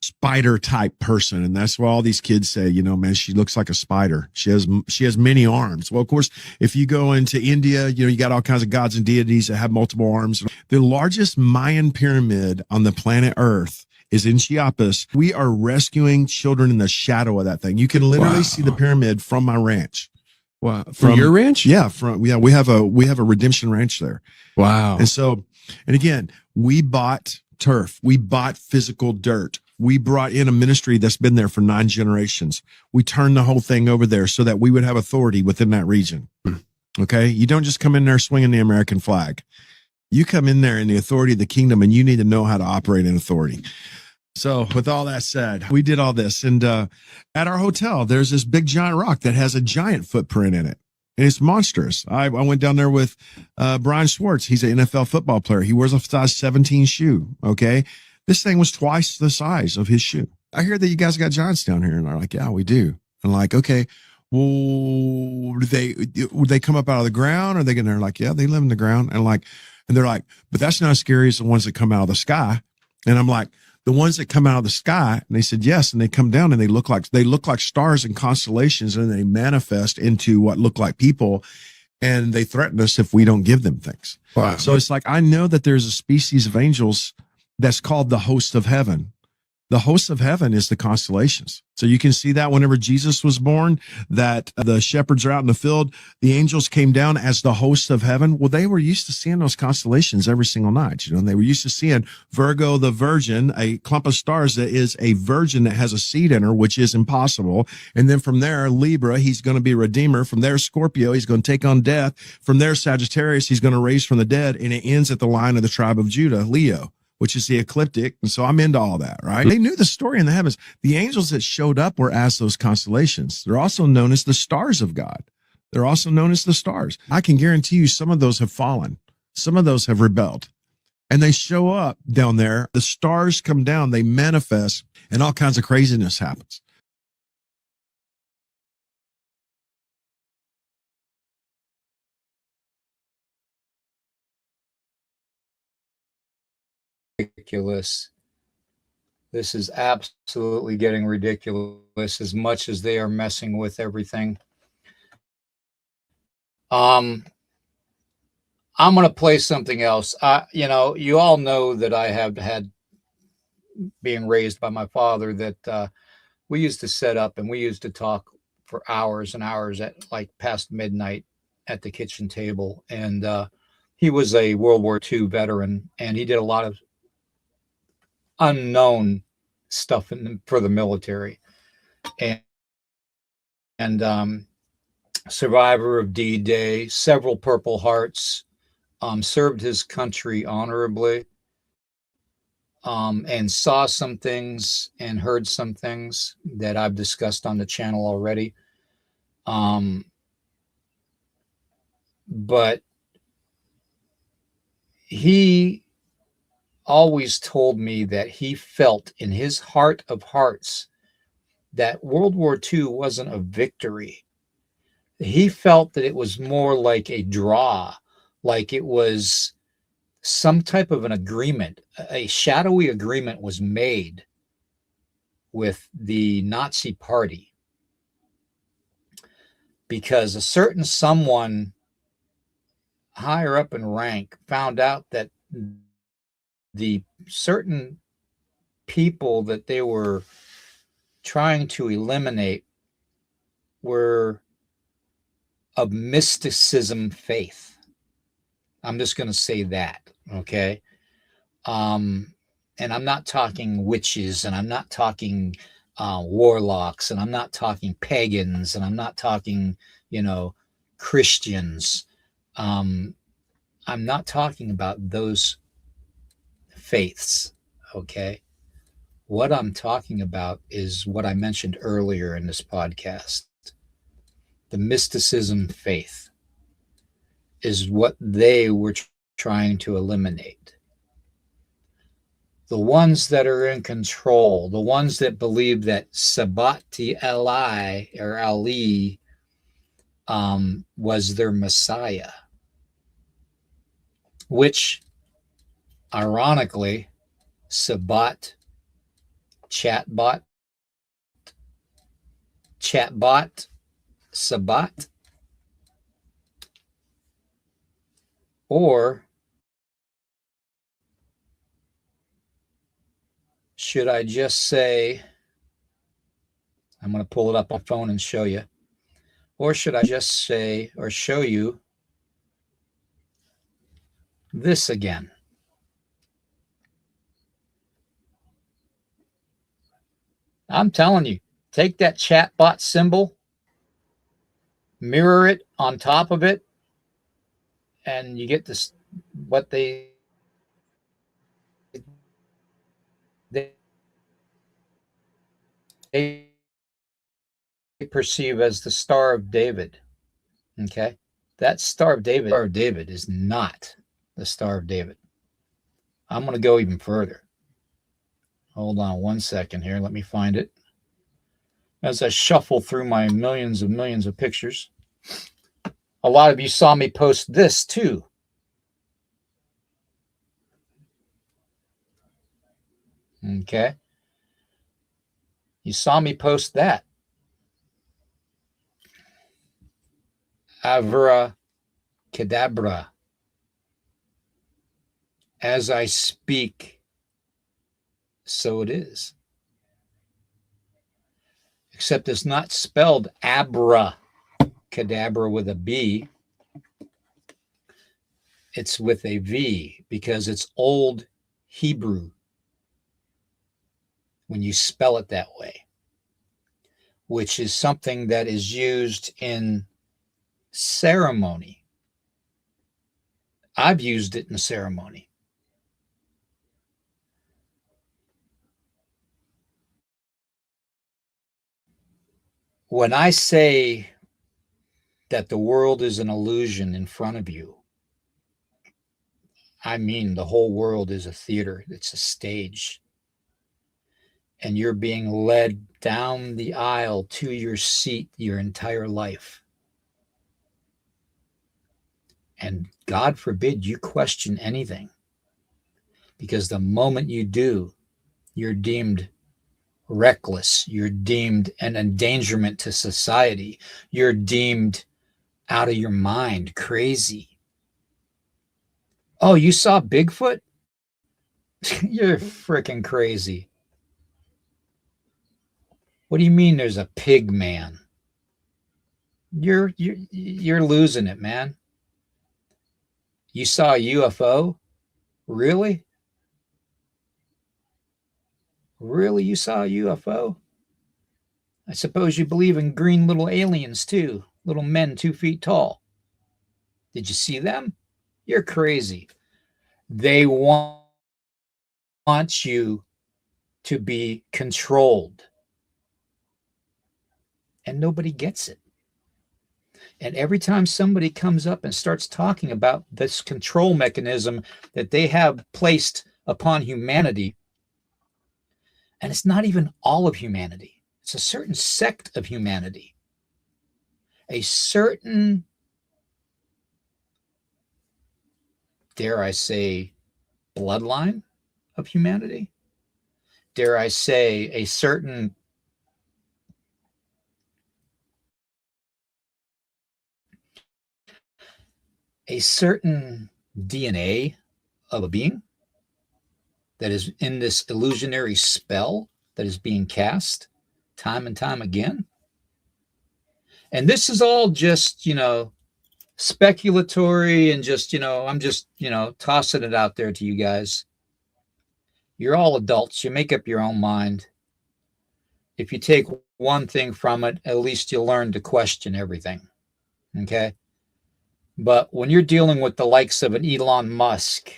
spider type person. And that's why all these kids say, you know, man, she looks like a spider. She has many arms. Well, of course, if you go into India, you know, you got all kinds of gods and deities that have multiple arms. The largest Mayan pyramid on the planet Earth is in Chiapas. We are rescuing children in the shadow of that thing. You can literally see the pyramid from my ranch. Wow. From your ranch? Yeah. We have a redemption ranch there. Wow. And again, we bought turf. We bought physical dirt. We brought in a ministry that's been there for 9 generations. We turned the whole thing over there so that we would have authority within that region. Okay. You don't just come in there swinging the American flag. You come in there in the authority of the kingdom, and you need to know how to operate in authority. So with all that said, we did all this. And at our hotel, there's this big giant rock that has a giant footprint in it. And it's monstrous. I went down there with Brian Schwartz. He's an NFL football player. He wears a size 17 shoe. Okay. This thing was twice the size of his shoe. I hear that you guys got giants down here. And they're like, yeah, we do. And like, okay, well, would they come up out of the ground? Or are they going to, they're like, yeah, they live in the ground. And they're like, but that's not as scary as the ones that come out of the sky. And I'm like, the ones that come out of the sky? And they said, yes. And they come down and they look like stars and constellations, and they manifest into what look like people. And they threaten us if we don't give them things. Wow. So it's like, I know that there's a species of angels that's called the host of heaven. The host of heaven is the constellations. So you can see that whenever Jesus was born, that the shepherds are out in the field, the angels came down as the host of heaven. Well, they were used to seeing those constellations every single night, you know, and they were used to seeing Virgo, the virgin, a clump of stars that is a virgin that has a seed in her, which is impossible. And then from there, Libra, he's going to be a redeemer. From there, Scorpio, he's going to take on death. From there, Sagittarius, he's going to raise from the dead. And it ends at the line of the tribe of Judah, Leo, which is the ecliptic. And so I'm into all that, right? They knew the story in the heavens. The angels that showed up were as those constellations. They're also known as the stars of God. They're also known as the stars. I can guarantee you some of those have fallen. Some of those have rebelled. And they show up down there. The stars come down, they manifest, and all kinds of craziness happens. Ridiculous. This is absolutely getting ridiculous as much as they are messing with everything. I'm going to play something else. You all know that I have had, being raised by my father, that we used to set up and we used to talk for hours and hours at like past midnight at the kitchen table. And he was a World War II veteran, and he did a lot of unknown stuff for the military, and survivor of D-Day, several Purple Hearts, served his country honorably, and saw some things and heard some things that I've discussed on the channel already. But he always told me that he felt in his heart of hearts that World War II wasn't a victory. He felt that it was more like a draw, like it was some type of an agreement. A shadowy agreement was made with the Nazi Party because a certain someone higher up in rank found out that the certain people that they were trying to eliminate were of mysticism faith. I'm just going to say that, okay? And I'm not talking witches, and I'm not talking warlocks, and I'm not talking pagans, and I'm not talking, Christians. I'm not talking about those faiths, okay? What I'm talking about is what I mentioned earlier in this podcast. The mysticism faith is what they were trying to eliminate. The ones that are in control, the ones that believe that Sabati Ali or Ali was their Messiah, which ironically, Chatbot, Sabat, or should I just say, I'm going to pull it up on my phone and show you, or should I just say or show you this again? I'm telling you, take that chatbot symbol, mirror it on top of it, and you get this, what they perceive as the Star of David. Okay? That Star of David is not the Star of David. I'm going to go even further. Hold on one second here. Let me find it. As I shuffle through my millions of pictures. A lot of you saw me post this too. Okay. You saw me post that. Avra Kedabra. As I speak, so it is. Except it's not spelled Abra Kedabra with a B. It's with a V because it's Old Hebrew when you spell it that way, which is something that is used in ceremony. I've used it in ceremony. When I say that the world is an illusion in front of you, I mean the whole world is a theater. It's a stage. And you're being led down the aisle to your seat your entire life. And God forbid you question anything. Because the moment you do, you're deemed reckless. You're deemed an endangerment to society. You're deemed out of your mind, crazy. Oh, you saw Bigfoot? You're freaking crazy. What do you mean there's a pig man? You're losing it, man. You saw a UFO? Really? Really? You saw a UFO? I suppose you believe in green little aliens too, little men 2 feet tall. Did you see them? You're crazy. They want you to be controlled. And nobody gets it. And every time somebody comes up and starts talking about this control mechanism that they have placed upon humanity, and it's not even all of humanity, it's a certain sect of humanity, a certain, dare I say, bloodline of humanity, dare I say, a certain DNA of a being that is in this illusionary spell that is being cast time and time again. And this is all just, speculatory and just, I'm just, tossing it out there to you guys. You're all adults. You make up your own mind. If you take one thing from it, at least you'll learn to question everything. Okay? But when you're dealing with the likes of an Elon Musk,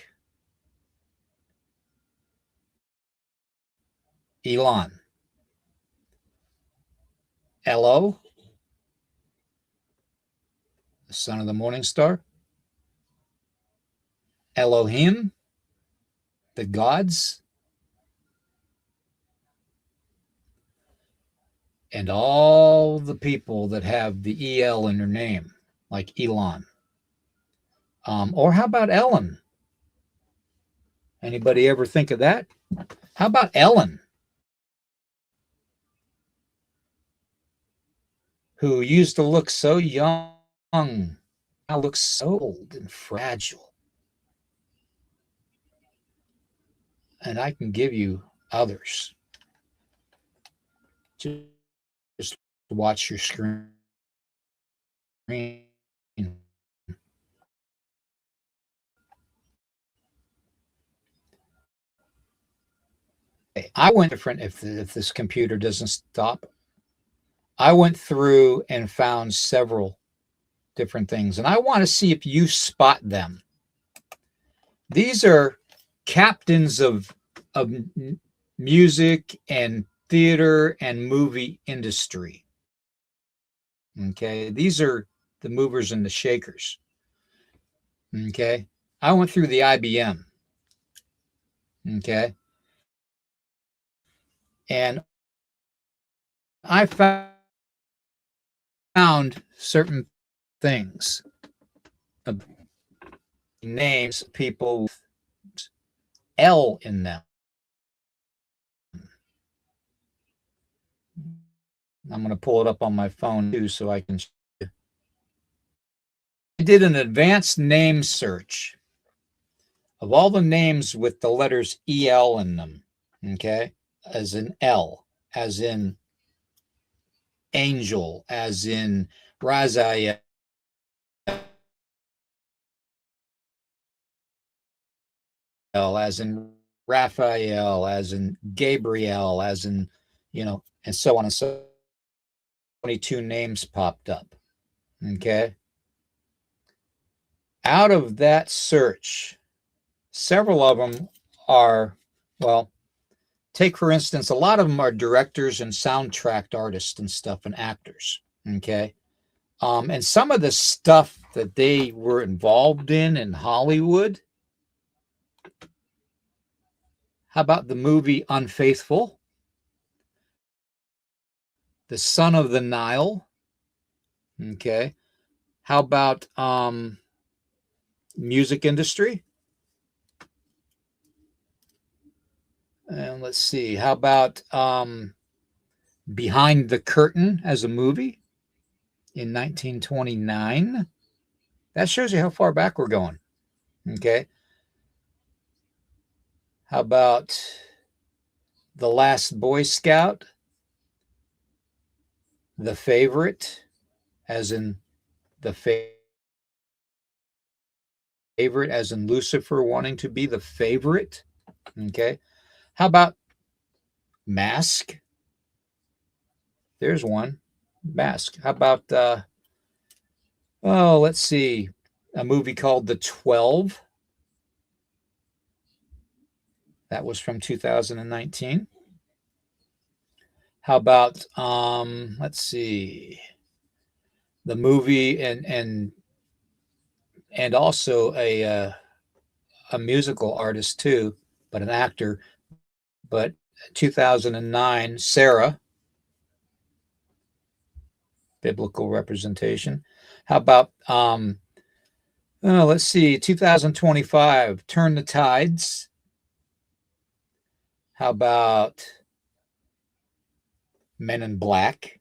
Elon, Elo, the son of the morning star, Elohim, the gods, and all the people that have the EL in their name, like Elon. Or how about Ellen? Anybody ever think of that? How about Ellen, who used to look so young, now looks so old and fragile? And I can give you others. Just watch your screen. I went different. If this computer doesn't stop, I went through and found several different things, and I want to see if you spot them. These are captains of music and theater and movie industry. Okay, these are the movers and the shakers. Okay, I went through the IBM. Okay, and I found certain things, names, people with L in them. I'm going to pull it up on my phone too so I can show you. I did an advanced name search of all the names with the letters EL in them, okay? As in L, as in angel, as in Raziel, as in Raphael, as in Gabriel, as in, and so on and so on. 22 names popped up. Okay. Out of that search, several of them are, well, take for instance, a lot of them are directors and soundtrack artists and stuff and actors. Okay. And some of the stuff that they were involved in Hollywood. How about the movie Unfaithful? The Son of the Nile. Okay. How about music industry? And let's see. How about Behind the Curtain as a movie in 1929? That shows you how far back we're going. Okay. How about The Last Boy Scout? The Favorite, as in the favorite, as in Lucifer wanting to be the favorite. Okay. How about Mask? There's one. Mask. How about let's see, a movie called The 12. That was from 2019. How about let's see, the movie and also a musical artist too, but an actor, but 2009, Sarah, biblical representation. How about let's see, 2025, Turn the Tides. How about Men in Black?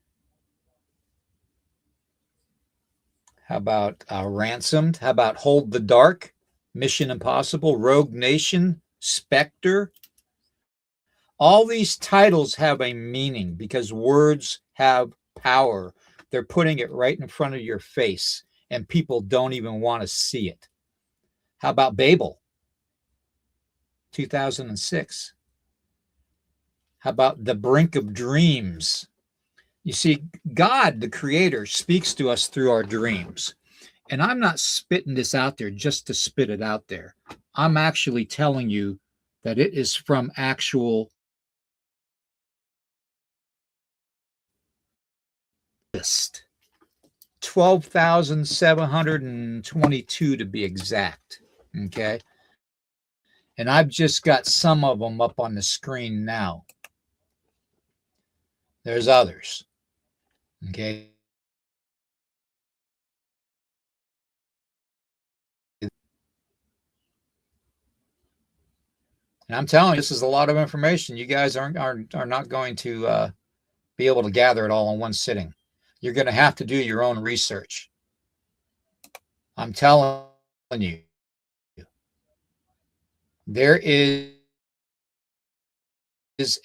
How about Ransomed? How about Hold the Dark? Mission Impossible, Rogue Nation, Spectre. All these titles have a meaning because words have power. They're putting it right in front of your face, and people don't even want to see it. How about Babel? 2006. How about The Brink of Dreams? You see, God, the Creator, speaks to us through our dreams. And I'm not spitting this out there just to spit it out there. I'm actually telling you that it is from actual 12,722 to be exact. Okay. And I've just got some of them up on the screen now. There's others. Okay. And I'm telling you, this is a lot of information. You guys are not going to be able to gather it all in one sitting. You're going to have to do your own research. I'm telling you, there is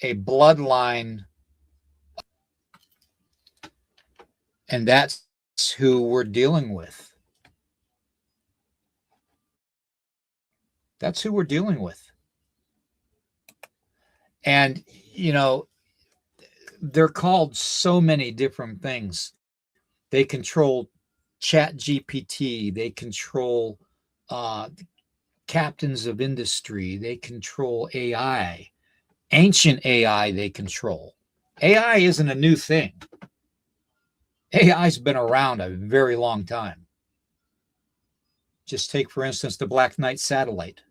a bloodline, and that's who we're dealing with. That's who we're dealing with. And, you know, they're called so many different things. They control ChatGPT. They control captains of industry. They control AI. Ancient AI they control. AI isn't a new thing. AI's been around a very long time. Just take, for instance, the Black Knight satellite.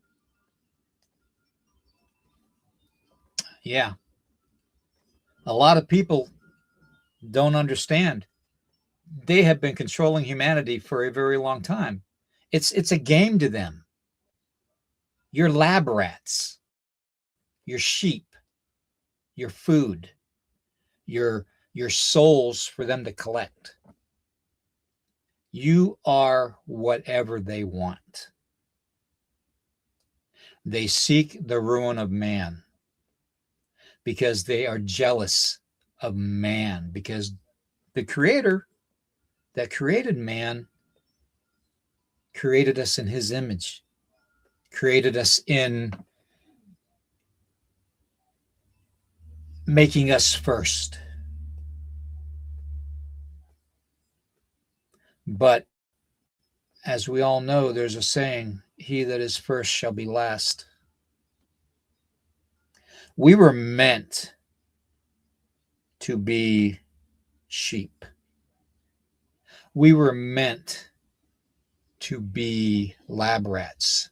Yeah. A lot of people don't understand. They have been controlling humanity for a very long time. It's a game to them. Your lab rats, your sheep, your food, your souls for them to collect. You are whatever they want. They seek the ruin of man because they are jealous of man, because the Creator that created man created us in his image, created us in making us first. But as we all know, there's a saying, he that is first shall be last. We were meant to be sheep. We were meant to be lab rats.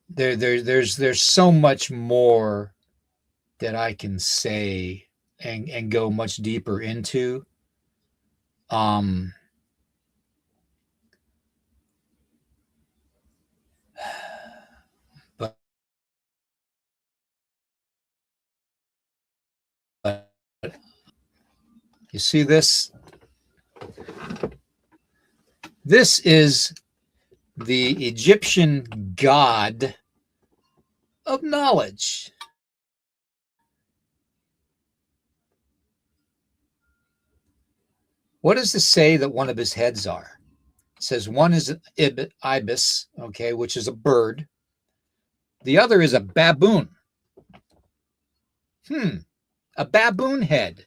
There's so much more that I can say and go much deeper into. But you see this? This is the Egyptian god of knowledge. What does this say that one of his heads are? It says one is an ibis, okay, which is a bird. The other is a baboon. A baboon head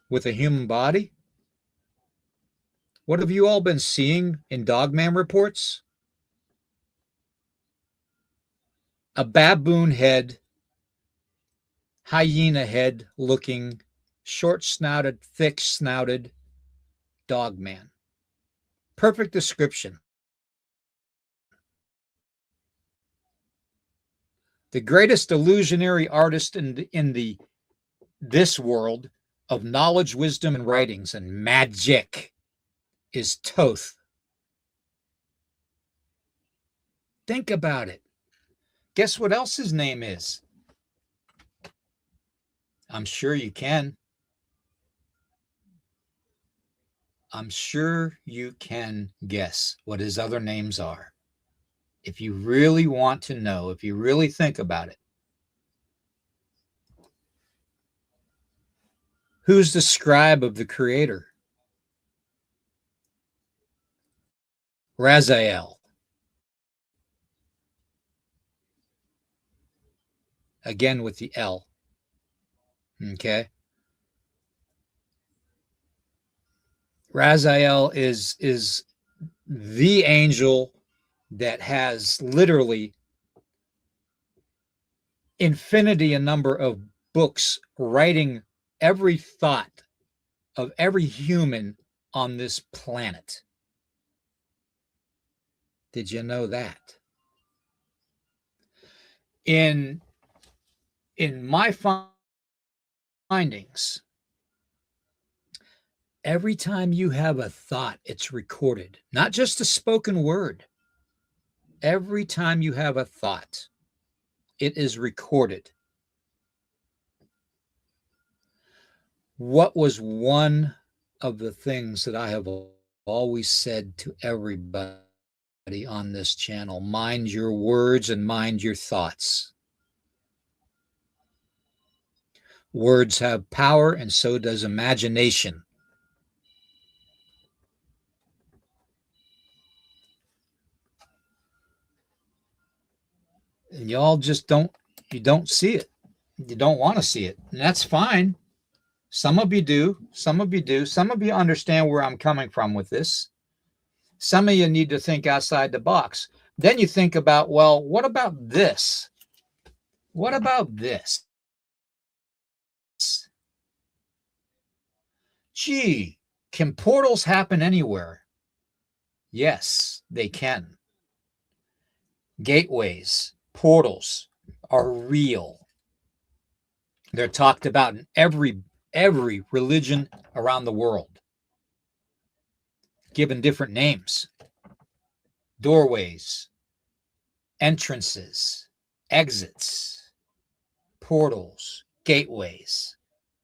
with a human body. What have you all been seeing in Dogman reports? A baboon head, hyena head looking, short snouted, thick snouted dogman. Perfect description. The greatest illusionary artist in this world of knowledge, wisdom, and writings and magic is Thoth. Think about it. Guess what else his name is? I'm sure you can. I'm sure you can guess what his other names are. If you really want to know, if you really think about it. Who's the scribe of the creator? Raziel. Again with the L. Okay. Raziel is the angel that has literally infinity a number of books writing every thought of every human on this planet. Did you know that? In my findings, every time you have a thought, it's recorded, not just a spoken word. Every time you have a thought, it is recorded. What was one of the things that I have always said to everybody on this channel? Mind your words and mind your thoughts. Words have power, and so does imagination. And y'all just don't see it. You don't want to see it. And that's fine. Some of you do. Some of you do. Some of you understand where I'm coming from with this. Some of you need to think outside the box. Then you think about, well, what about this? What about this? Gee, can portals happen anywhere? Yes, they can. Gateways, portals are real. They're talked about in every religion around the world, given different names. Doorways, entrances, exits, portals, gateways,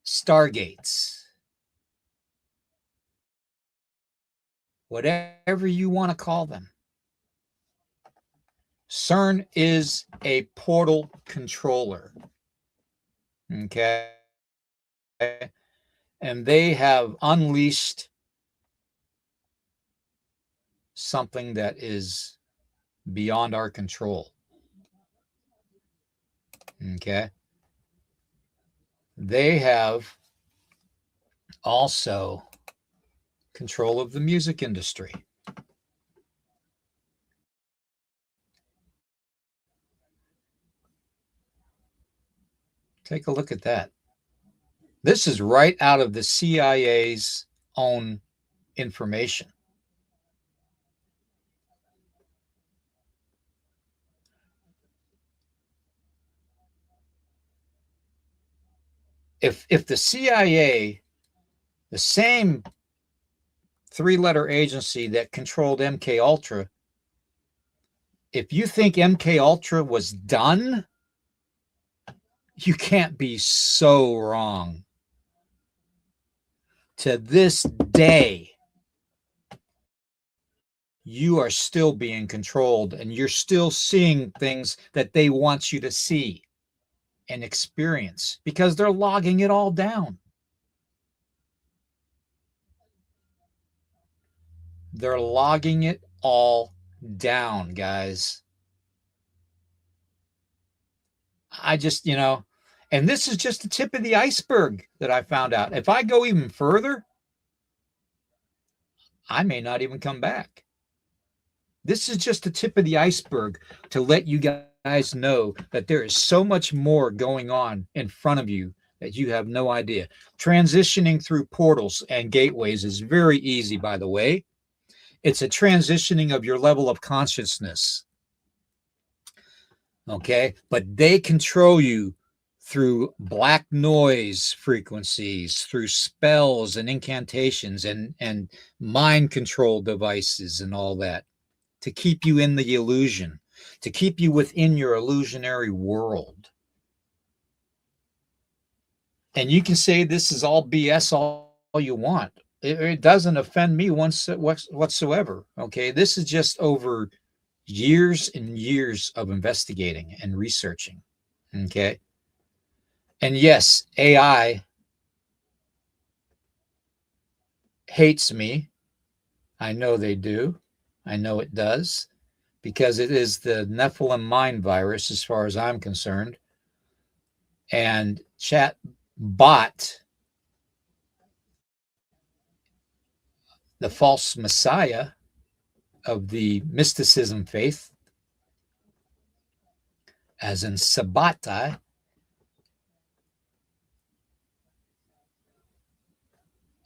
stargates. Whatever you want to call them. CERN is a portal controller. Okay. And they have unleashed something that is beyond our control. Okay. They have also control of the music industry. Take a look at that. This is right out of the CIA's own information. If the CIA, the same three-letter agency that controlled MK Ultra, if you think MK Ultra was done, you can't be so wrong. To this day, you are still being controlled and you're still seeing things that they want you to see and experience because they're logging it all down. They're logging it all down, guys. I just, and this is just the tip of the iceberg that I found out. If I go even further, I may not even come back. This is just the tip of the iceberg to let you guys know that there is so much more going on in front of you that you have no idea. Transitioning through portals and gateways is very easy, by the way. It's a transitioning of your level of consciousness. Okay, but they control you through black noise frequencies, through spells and incantations and mind control devices and all that, to keep you in the illusion, to keep you within your illusionary world. And you can say this is all BS all you want. It doesn't offend me whatsoever. Okay, this is just over years and years of investigating and researching. Okay. And yes, AI hates me. I know they do. I know it does, because it is the Nephilim mind virus as far as I'm concerned. And ChatBot, the false messiah of the mysticism faith, as in Sabbatai,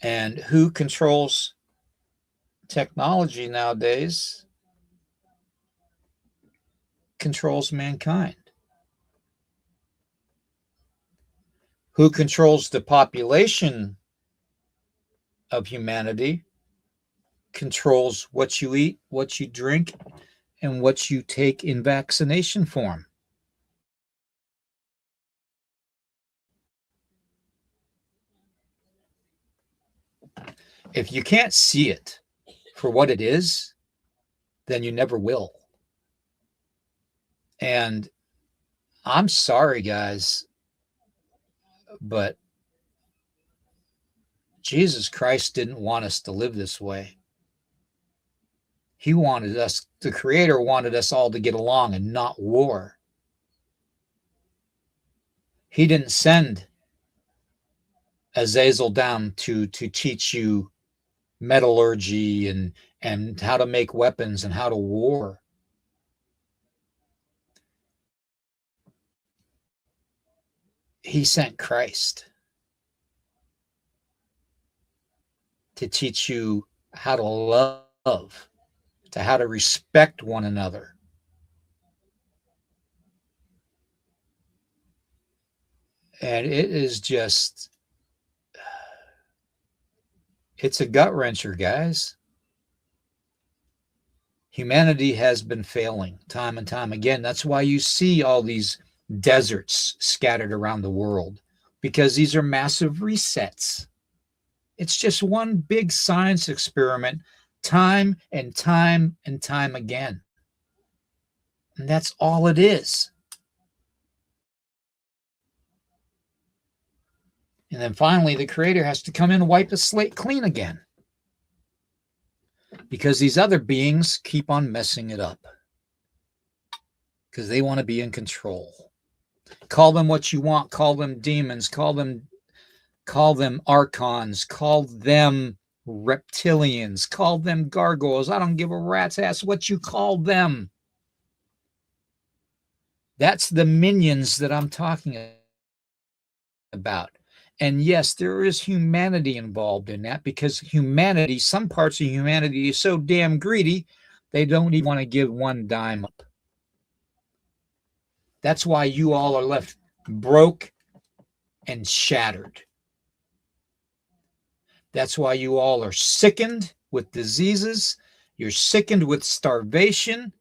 and who controls technology nowadays controls mankind. Who controls the population of humanity controls what you eat, what you drink, and what you take in vaccination form. If you can't see it for what it is, then you never will. And I'm sorry, guys, but Jesus Christ didn't want us to live this way. He wanted us, the Creator wanted us all to get along and not war. He didn't send Azazel down to teach you metallurgy and how to make weapons and how to war. He sent Christ to teach you how to love, to how to respect one another. And it is just, it's a gut wrencher, guys. Humanity has been failing time and time again. That's why you see all these deserts scattered around the world, because these are massive resets. It's just one big science experiment, time and time and time again. And that's all it is. And then finally, the Creator has to come in and wipe the slate clean again, because these other beings keep on messing it up, because they want to be in control. Call them what you want. Call them demons. Call them archons. Call them reptilians. Call them gargoyles. I don't give a rat's ass what you call them. That's the minions that I'm talking about. And yes, there is humanity involved in that, because humanity, some parts of humanity is so damn greedy, they don't even want to give one dime up. That's why you all are left broke and shattered. That's why you all are sickened with diseases. You're sickened with starvation.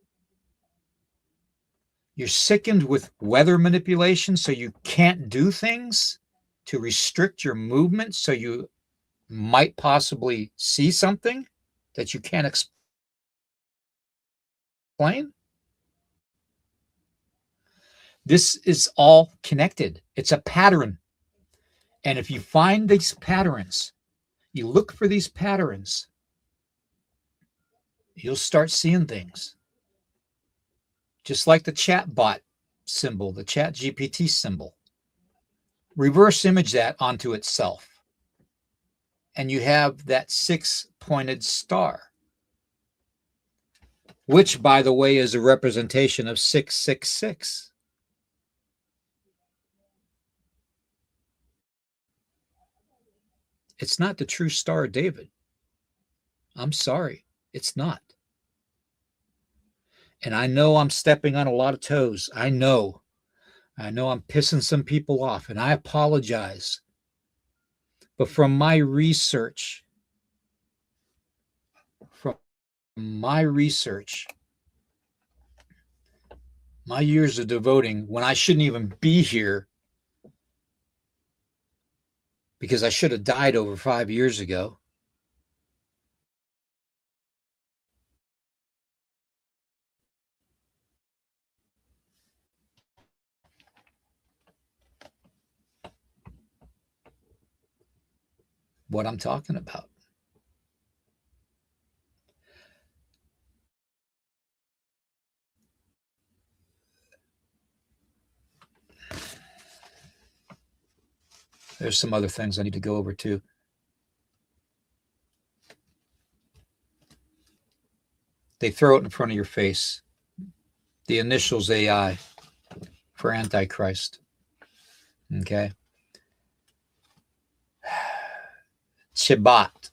You're sickened with weather manipulation, so you can't do things to restrict your movement, so you might possibly see something that you can't explain. This is all connected. It's a pattern. And if you find these patterns, you look for these patterns, you'll start seeing things. Just like the chat bot symbol, the chat GPT symbol. Reverse image that onto itself. And you have that 6-pointed star, which, by the way, is a representation of 666. It's not the true Star of David. I'm sorry, it's not. And I know I'm stepping on a lot of toes. I know I'm pissing some people off, and I apologize. But from my research, my years of devoting, when I shouldn't even be here because I should have died over 5 years ago. What I'm talking about. There's some other things I need to go over too. They throw it in front of your face. The initials AI for Antichrist. Okay. Chabat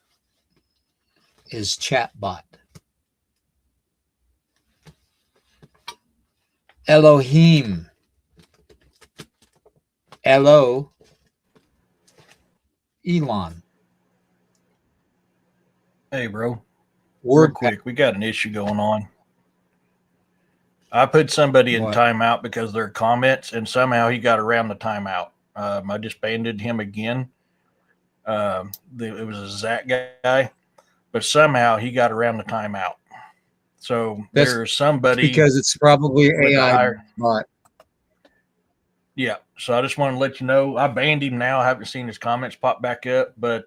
is chatbot. Elohim. Elo. Elon. Hey, bro. Word Real quick, we got an issue going on. I put somebody in What? timeout because of their comments, and somehow he got around the timeout. I just banded him again. It was a Zach guy, but somehow he got around the timeout. So there's somebody because it's probably with a AI higher- bot. Yeah. So I just want to let you know I banned him now. I haven't seen his comments pop back up, but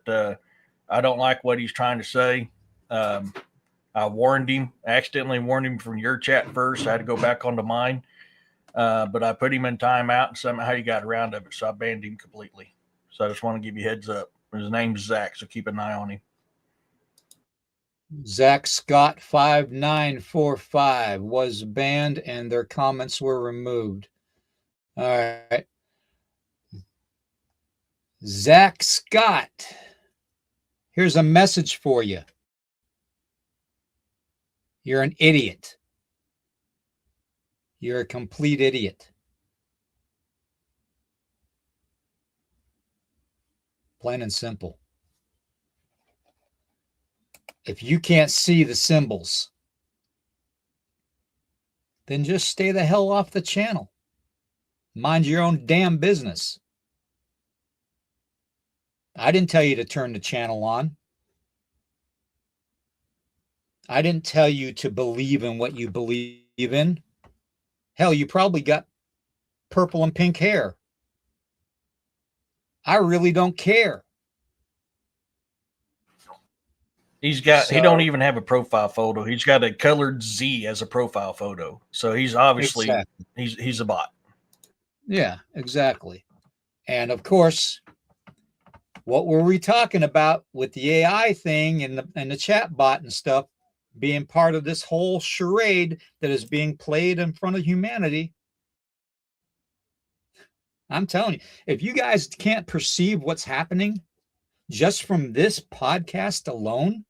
I don't like what he's trying to say. I warned him, accidentally warned him from your chat first. I had to go back onto mine. But I put him in timeout and somehow he got around of it. So I banned him completely. So I just want to give you a heads up. His name's Zach, so keep an eye on him. Zach Scott 5945 was banned and their comments were removed. All right. Zach Scott, here's a message for you. You're an idiot. You're a complete idiot. Plain and simple. If you can't see the symbols, then just stay the hell off the channel. Mind your own damn business. I didn't tell you to turn the channel on. I didn't tell you to believe in what you believe in. Hell, you probably got purple and pink hair. I really don't care. He don't even have a profile photo. He's got a colored Z as a profile photo. So he's obviously, Exactly. he's a bot. Yeah, exactly. And of course, what were we talking about with the AI thing and the chat bot and stuff being part of this whole charade that is being played in front of humanity? I'm telling you, if you guys can't perceive what's happening just from this podcast alone,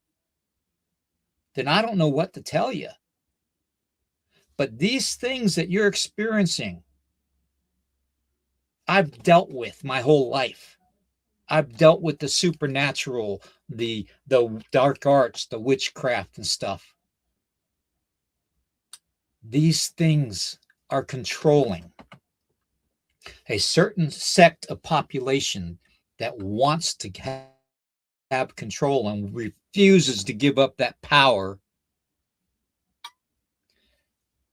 then I don't know what to tell you. But these things that you're experiencing, I've dealt with my whole life. I've dealt with the supernatural, the dark arts, the witchcraft and stuff. These things are controlling a certain sect of population that wants to have control and refuses to give up that power,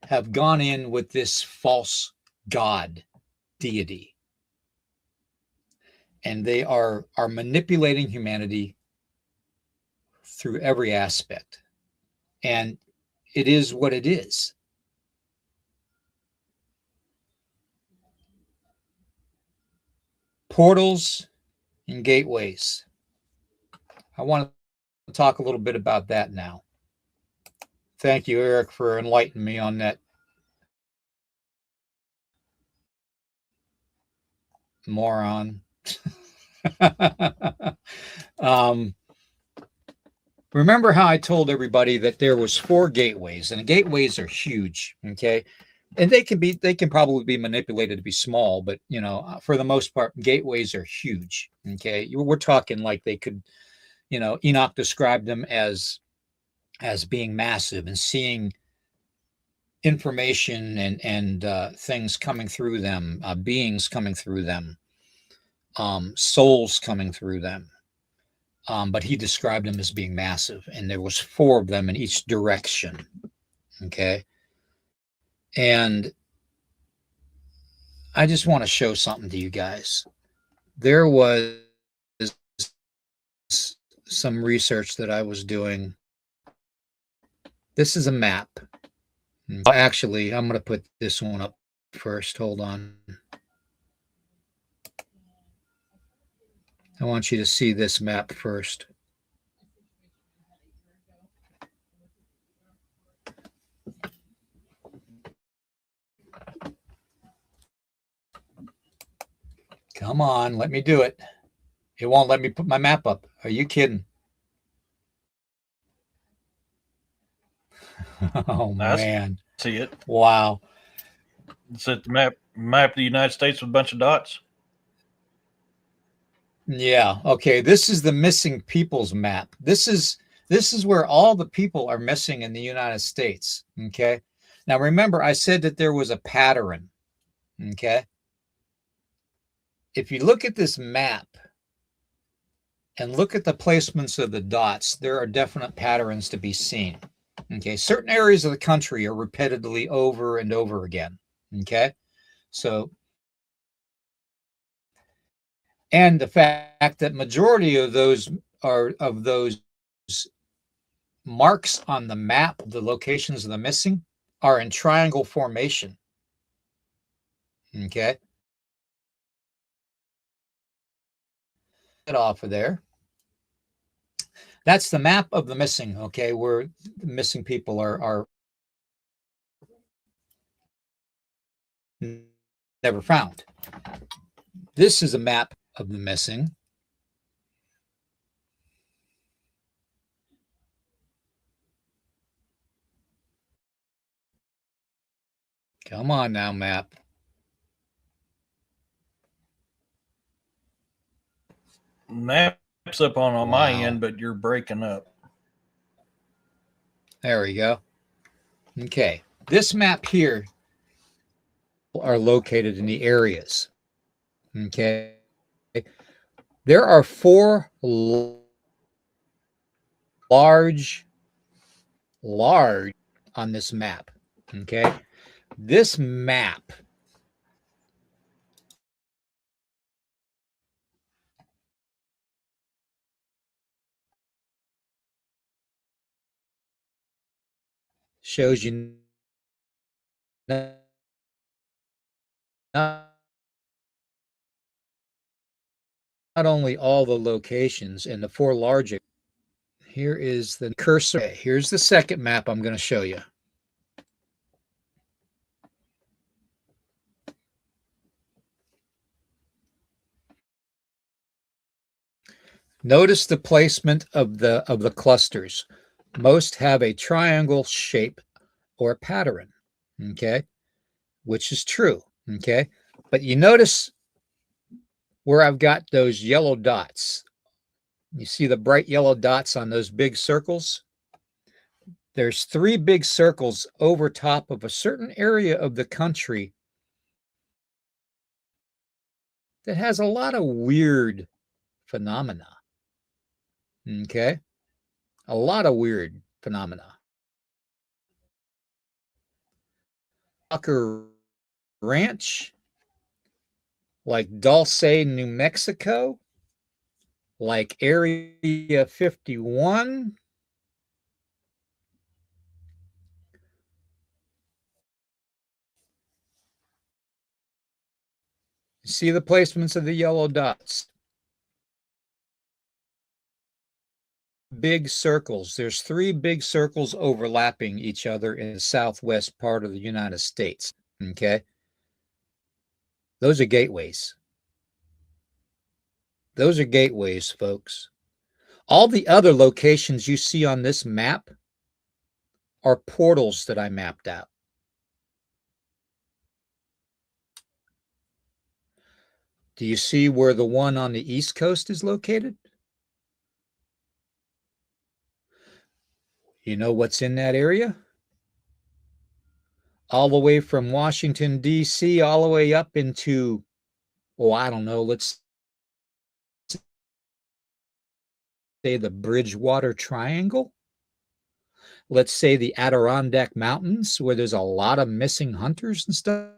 have gone in with this false god deity. And they are manipulating humanity through every aspect. And it is what it is. Portals and gateways. I want to talk a little bit about that now. Thank you, Eric, for enlightening me on that. Moron. Remember how I told everybody that there was 4 gateways, and gateways are huge, okay? And they can probably be manipulated to be small, but you know, for the most part, gateways are huge, okay? We're talking like they could, you know, Enoch described them as being massive and seeing information and things coming through them, beings coming through them, souls coming through them. But he described them as being massive, and there was 4 of them in each direction. Okay. And I just want to show something to you guys. There was some research that I was doing. This is a map. Actually, I'm going to put this one up first. Hold on. I want you to see this map first. Come on, let me do it. It won't let me put my map up. Are you kidding? Oh, man. See it. Wow. It's at the map of the United States with a bunch of dots. Yeah. Okay. This is the missing people's map. This is where all the people are missing in the United States. Okay. Now remember, I said that there was a pattern. Okay. If you look at this map and look at the placements of the dots, there are definite patterns to be seen. Okay. Certain areas of the country are repeatedly over and over again. Okay. So, and the fact that majority of those marks on the map, the locations of the missing, are in triangle formation. Okay. Get off of there. That's the map of the missing, okay, where the missing people are never found. This is a map of the missing. Come on now, map. Map's up on my end, but you're breaking up. There we go. Okay. This map here are located in the areas. Okay. There are 4 large on this map. Okay. This map shows you not only all the locations and the 4 large. Here is the cursor. Okay, here's the second map I'm going to show you. Notice the placement of the clusters. Most have a triangle shape or pattern, okay, which is true, okay. But you notice where I've got those yellow dots. You see the bright yellow dots on those big circles? There's 3 big circles over top of a certain area of the country that has a lot of weird phenomena. Okay. A lot of weird phenomena. Tucker Ranch, like Dulce, New Mexico, like Area 51, See the placements of the yellow dots. Big circles. There's 3 big circles overlapping each other in the southwest part of the United States. Okay. Those are gateways. Those are gateways, folks. All the other locations you see on this map are portals that I mapped out. Do you see where the one on the East Coast is located? You know what's in that area? All the way from Washington, D.C., all the way up into, oh, I don't know, let's say the Bridgewater Triangle. Let's say the Adirondack Mountains, where there's a lot of missing hunters and stuff.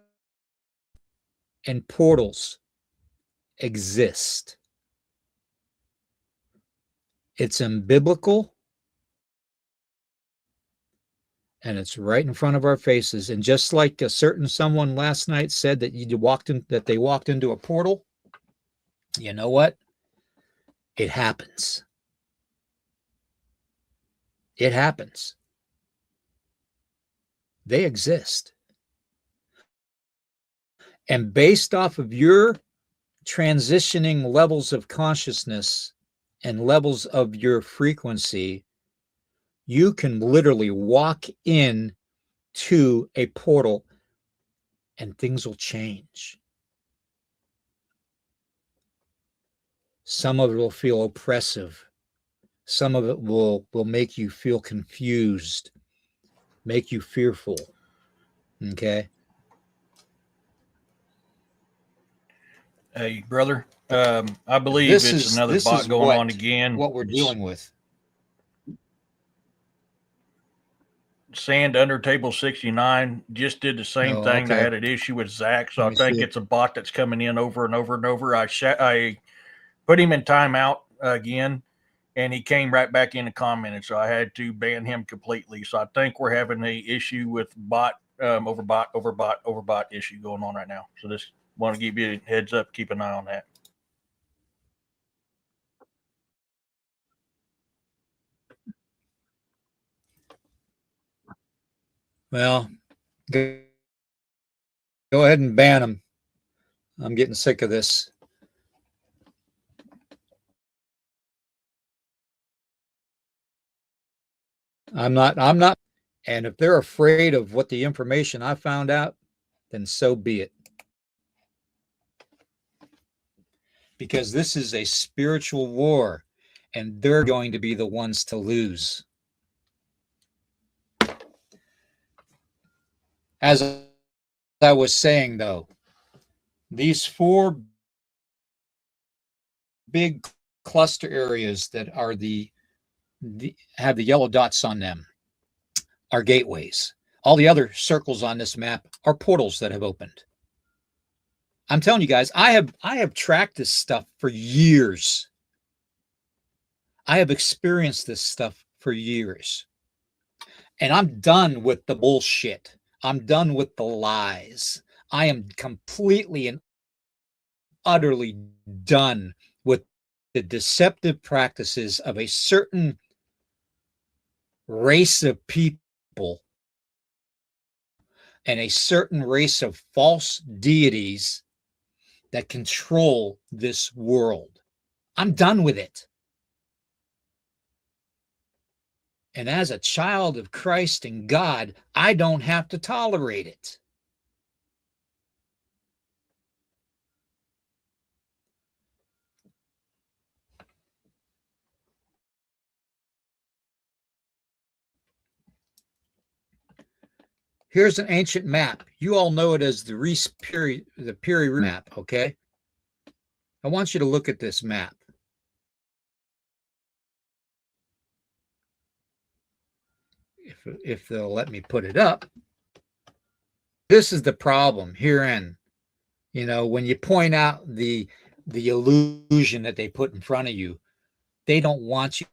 And portals exist. It's unbiblical. And it's right in front of our faces. And just like a certain someone last night said that they walked into a portal, you know what? It happens. It happens. They exist. And based off of your transitioning levels of consciousness and levels of your frequency, you can literally walk in to a portal and things will change. Some of it will feel oppressive. Some of it will make you feel confused, make you fearful. Okay? Hey, brother, I believe it's another bot going on again. What we're dealing with. Sand under table 69 just did the same thing. Okay. I had an issue with Zach, so I think it's a bot that's coming in over and over and over. I put him in timeout again, and he came right back in and commented, so I had to ban him completely. So I think we're having an issue with bot over bot issue going on right now. So just want to give you a heads up, keep an eye on that. Well, go ahead and ban them. I'm getting sick of this. I'm not. And if they're afraid of what the information I found out, then so be it. Because this is a spiritual war, and they're going to be the ones to lose. As I was saying, though, these 4 big cluster areas that are have the yellow dots on them are gateways. All the other circles on this map are portals that have opened. I'm telling you guys, I have tracked this stuff for years. I have experienced this stuff for years. And I'm done with the bullshit. I'm done with the lies. I am completely and utterly done with the deceptive practices of a certain race of people and a certain race of false deities that control this world. I'm done with it. And as a child of Christ and God, I don't have to tolerate it. Here's an ancient map. You all know it as the Piri map, okay? I want you to look at this map. If they'll let me put it up. This is the problem herein. You know, when you point out the illusion that they put in front of you, they don't want you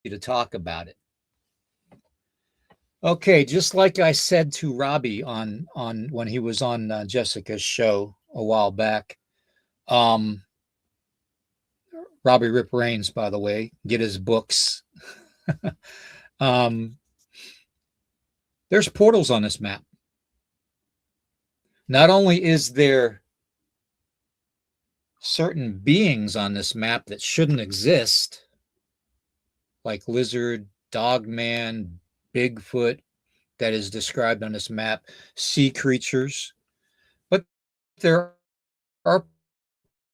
to talk about it. Okay, just like I said to Robbie on when he was on Jessica's show a while back. Robbie Rip Raines, by the way, get his books. There's portals on this map. Not only is there certain beings on this map that shouldn't exist, like lizard, dogman, Bigfoot, that is described on this map, sea creatures, but there are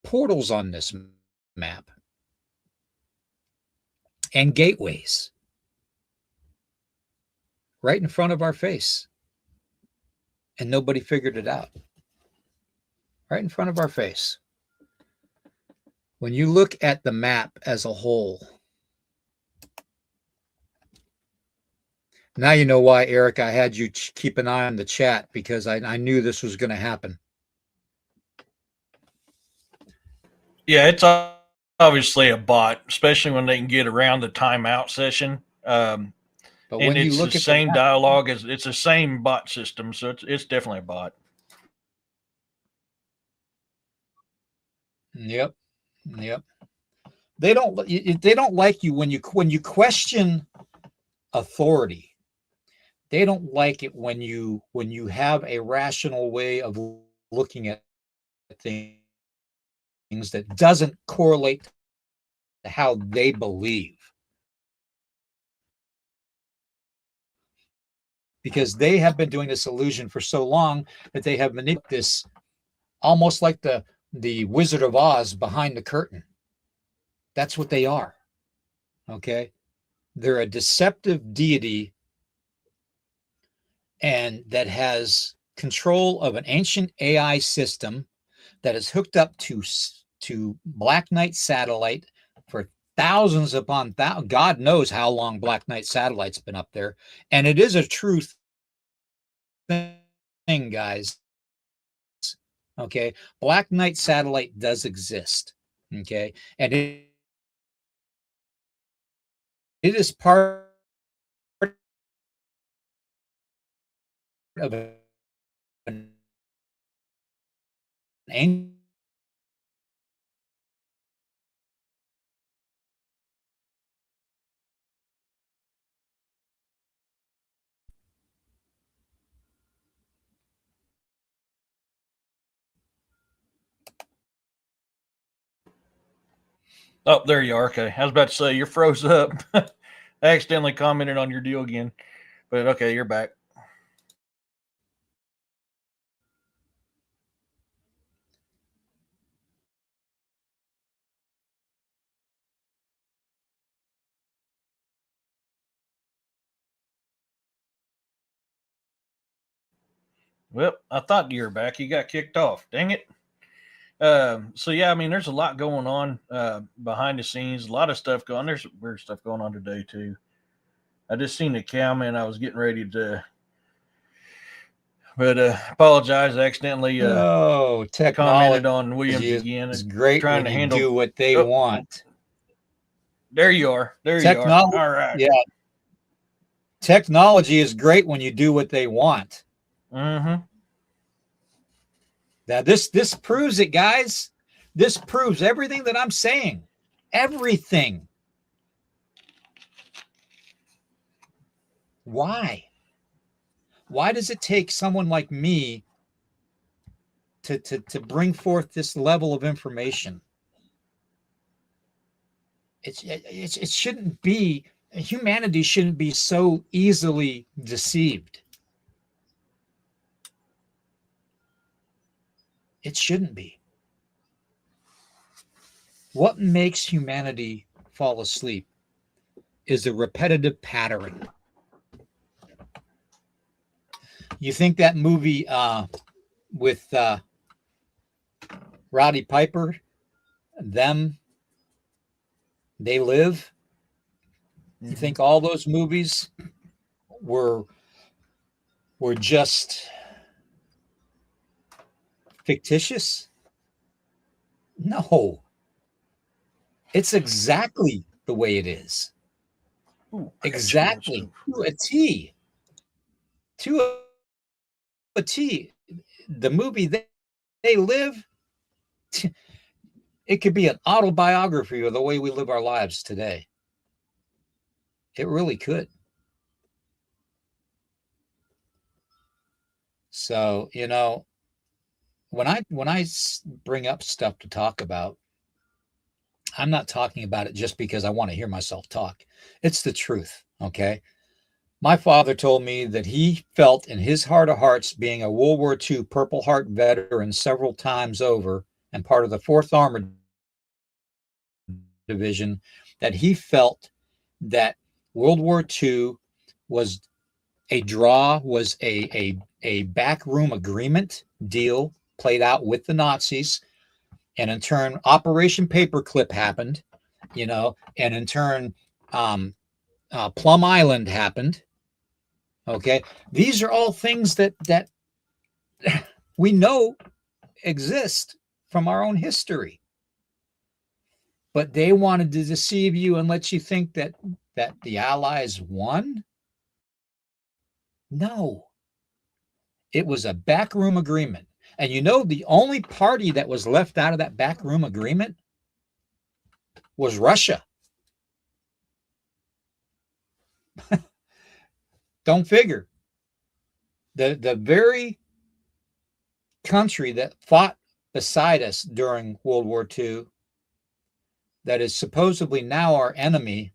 portals on this map and gateways right in front of our face, and nobody figured it out. Right in front of our face. When you look at the map as a whole, now you know why, Eric, I had you keep an eye on the chat, because I knew this was going to happen. Yeah, it's obviously a bot, especially when they can get around the timeout session. But And when you it's look the at same map, dialogue as it's the same bot system, so it's definitely a bot. Yep. They don't like you when you question authority. They don't like it when you have a rational way of looking at things that doesn't correlate to how they believe. Because they have been doing this illusion for so long that they have manipulated this almost like the Wizard of Oz behind the curtain. That's what they are. Okay? They're a deceptive deity, and that has control of an ancient AI system that is hooked up to Black Knight satellite for thousands upon thousands. God knows how long Black Knight satellite's been up there. And it is a true thing, guys. Okay. Black Knight satellite does exist. Okay. And it is part of an ancient Oh, there you are. Okay. I was about to say you're froze up. I accidentally commented on your deal again. But okay, you're back. Well, I thought you were back. You got kicked off. Dang it. So yeah, I mean, there's a lot going on behind the scenes. A lot of stuff going. There's weird stuff going on today too. I just seen the comment. I was getting ready to, but apologize. I accidentally commented technology on Williams again. is great trying when to you handle. do what they want. There you are. There Technology, you are. All right. Yeah. Technology is great when you do what they want. Mm-hmm. Now this proves it, guys. This proves everything that I'm saying. Everything. Why? Why does it take someone like me to bring forth this level of information? It shouldn't be. Humanity shouldn't be so easily deceived. It shouldn't be. What makes humanity fall asleep is a repetitive pattern. You think that movie with Roddy Piper, Them, They Live? You think all those movies were just fictitious? No. It's exactly the way it is. Ooh, exactly. To a T. To a T. The movie they live, it could be an autobiography of the way we live our lives today. It really could. So, you know, when I bring up stuff to talk about, I'm not talking about it just because I want to hear myself talk. It's the truth, okay? My father told me that he felt in his heart of hearts, being a World War II Purple Heart veteran several times over and part of the 4th Armored Division, that he felt that World War II was a draw, was a backroom agreement deal played out with the Nazis. And in turn, Operation Paperclip happened, you know, and in turn, Plum Island happened. Okay. These are all things that we know exist from our own history. But they wanted to deceive you and let you think that the Allies won. No. It was a backroom agreement. And you know, the only party that was left out of that backroom agreement was Russia. Don't figure. The very country that fought beside us during World War II, that is supposedly now our enemy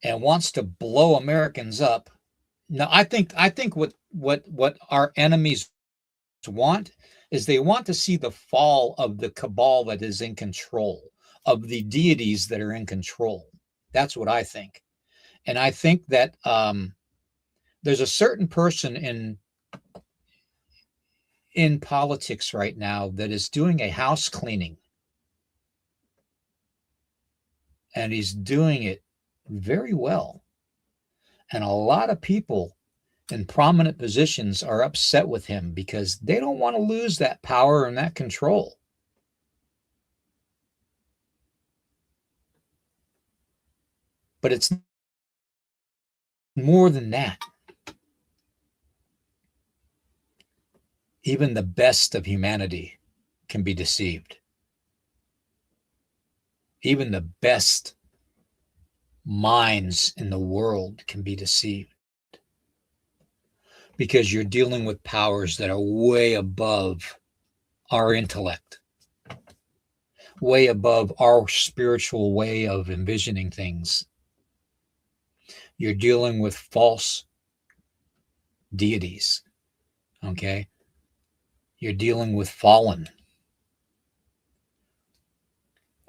and wants to blow Americans up. Now, I think what our enemies want is they want to see the fall of the cabal that is in control, of the deities that are in control. That's what I think. And I think that there's a certain person in politics right now that is doing a house cleaning. And he's doing it very well. And a lot of people in prominent positions are upset with him because they don't want to lose that power and that control. But it's more than that. Even the best of humanity can be deceived. Even the best minds in the world can be deceived. Because you're dealing with powers that are way above our intellect, way above our spiritual way of envisioning things. You're dealing with false deities, okay? You're dealing with fallen.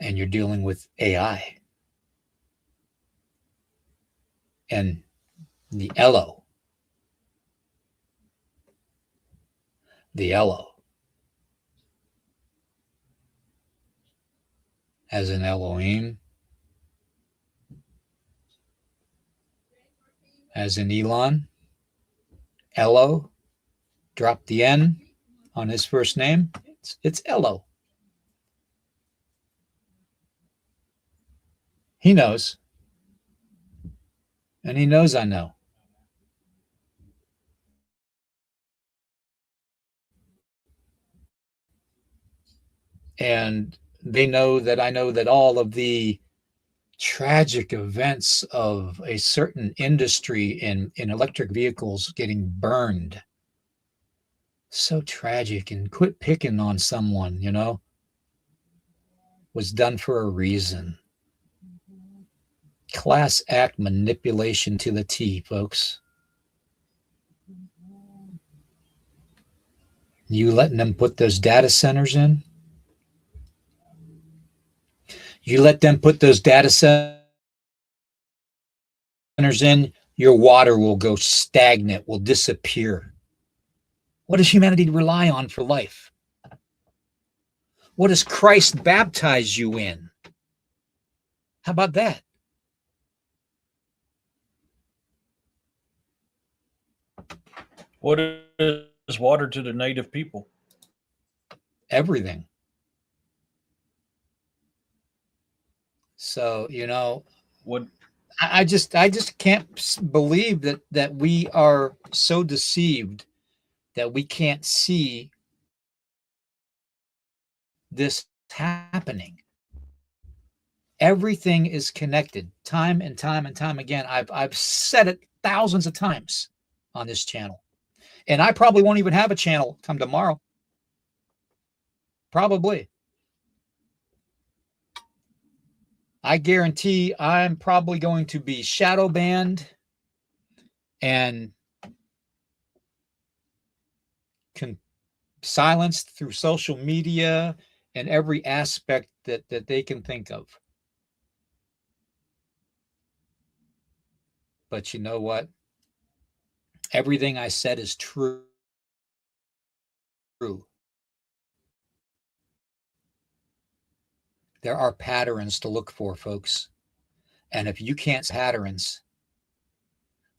And you're dealing with AI. And the Elo. The Elo. As in Elohim. As in Elon. Elo. Drop the N on his first name. It's Elo. He knows. And he knows I know. And they know that I know that all of the tragic events of a certain industry in electric vehicles getting burned, so tragic, and quit picking on someone, you know, was done for a reason. Class act manipulation to the T, folks. You letting them put those data centers in? You let them put those data centers in, your water will go stagnant, will disappear. What does humanity rely on for life? What does Christ baptize you in? How about that? What is water to the native people? Everything. So, you know, What? I just can't believe that we are so deceived that we can't see this happening. Everything is connected, time and time and time again. I've said it thousands of times on this channel. And I probably won't even have a channel come tomorrow. Probably. I guarantee I'm probably going to be shadow banned and silenced through social media and every aspect that they can think of. But you know what? Everything I said is true. There are patterns to look for, folks. And if you can't see patterns,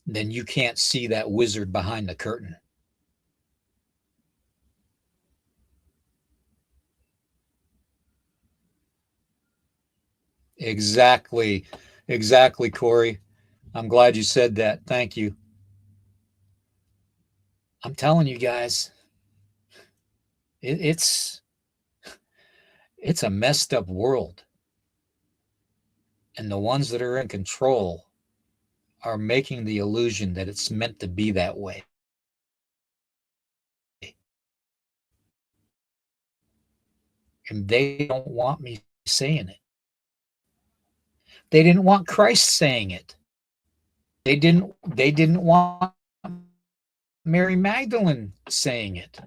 then you can't see that wizard behind the curtain. Exactly. Exactly, Corey. I'm glad you said that. Thank you. I'm telling you guys, it's a messed up world. And the ones that are in control are making the illusion that it's meant to be that way. And they don't want me saying it. They didn't want Christ saying it. They didn't want Mary Magdalene saying it.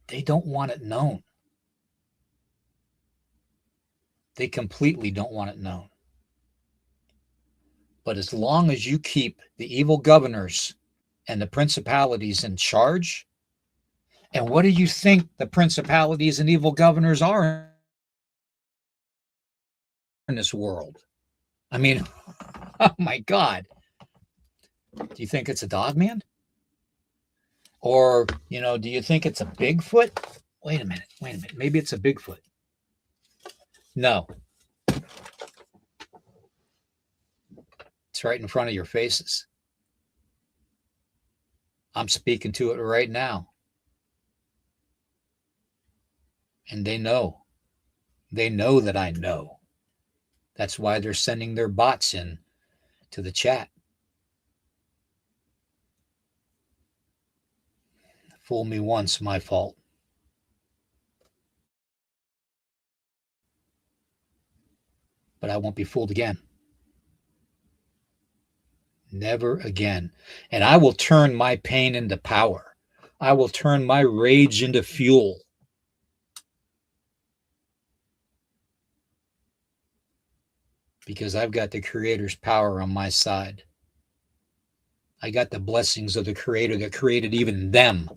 They don't want it known. They completely don't want it known. But as long as you keep the evil governors and the principalities in charge, and what do you think the principalities and evil governors are in this world? I mean, oh my God. Do you think it's a dog man? Or, do you think it's a Bigfoot? Wait a minute. Maybe it's a Bigfoot. No. It's right in front of your faces. I'm speaking to it right now. And they know. They know that I know. That's why they're sending their bots in to the chat. Fool me once, my fault. But I won't be fooled again. Never again. And I will turn my pain into power. I will turn my rage into fuel. Because I've got the Creator's power on my side. I got the blessings of the Creator that created even them,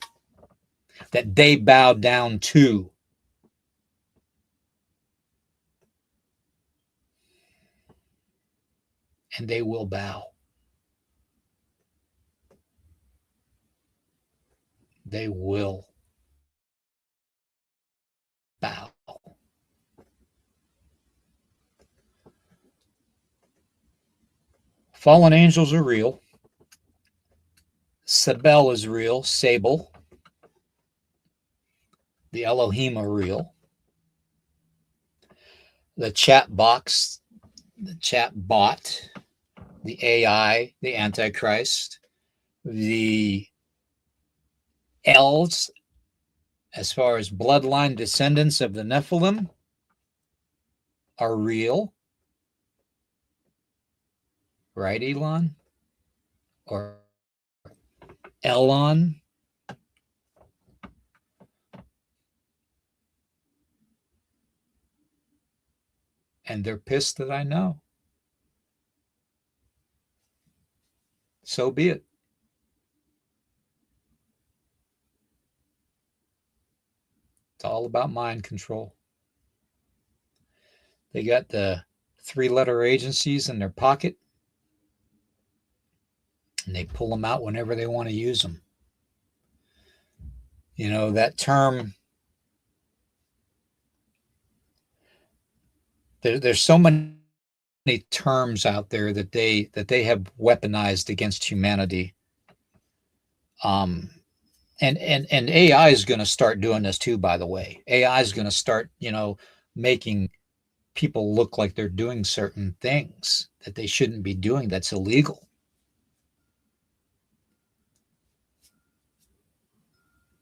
that they bowed down to. And they will bow. They will bow. Fallen angels are real. Sabel is real. Sable. The Elohim are real. The chat box, the chat bot, the AI, the Antichrist, the elves, as far as bloodline descendants of the Nephilim, are real. Right, Elon? Or Elon? And they're pissed that I know. So be it. It's all about mind control. They got the 3-letter agencies in their pocket, and they pull them out whenever they want to use them. That term, there's so many terms out there that they have weaponized against humanity. And AI is going to start doing this too, by the way. AI is going to start, making people look like they're doing certain things that they shouldn't be doing. That's illegal.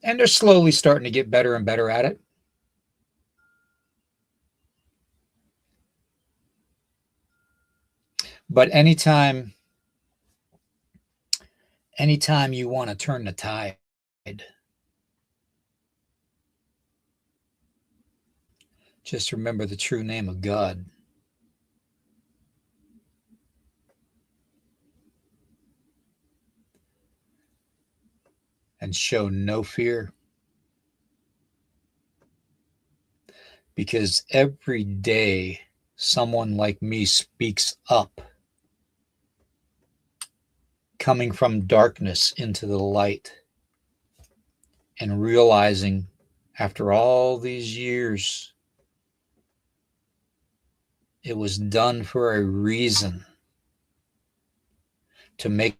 And they're slowly starting to get better and better at it. But anytime you want to turn the tide, just remember the true name of God. And show no fear. Because every day someone like me speaks up, coming from darkness into the light, and realizing after all these years, it was done for a reason, to make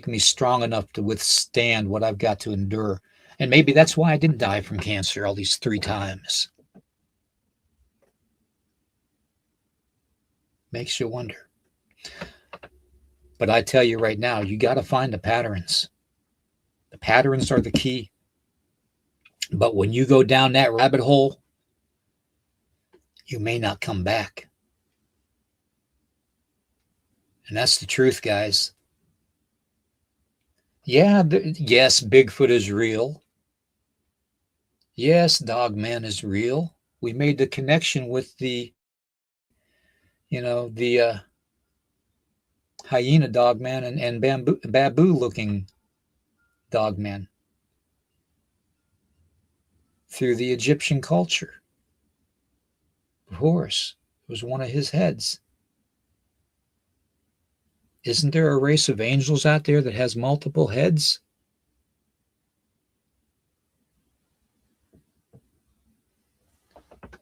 me strong enough to withstand what I've got to endure. And maybe that's why I didn't die from cancer all these 3 times. Makes you wonder. But I tell you right now, you got to find the patterns. The patterns are the key. But when you go down that rabbit hole, you may not come back. And that's the truth, guys. Yeah, yes, Bigfoot is real. Yes, Dogman is real. We made the connection with the hyena dogman and babu-looking dogman through the Egyptian culture. Horus was one of his heads. Isn't there a race of angels out there that has multiple heads?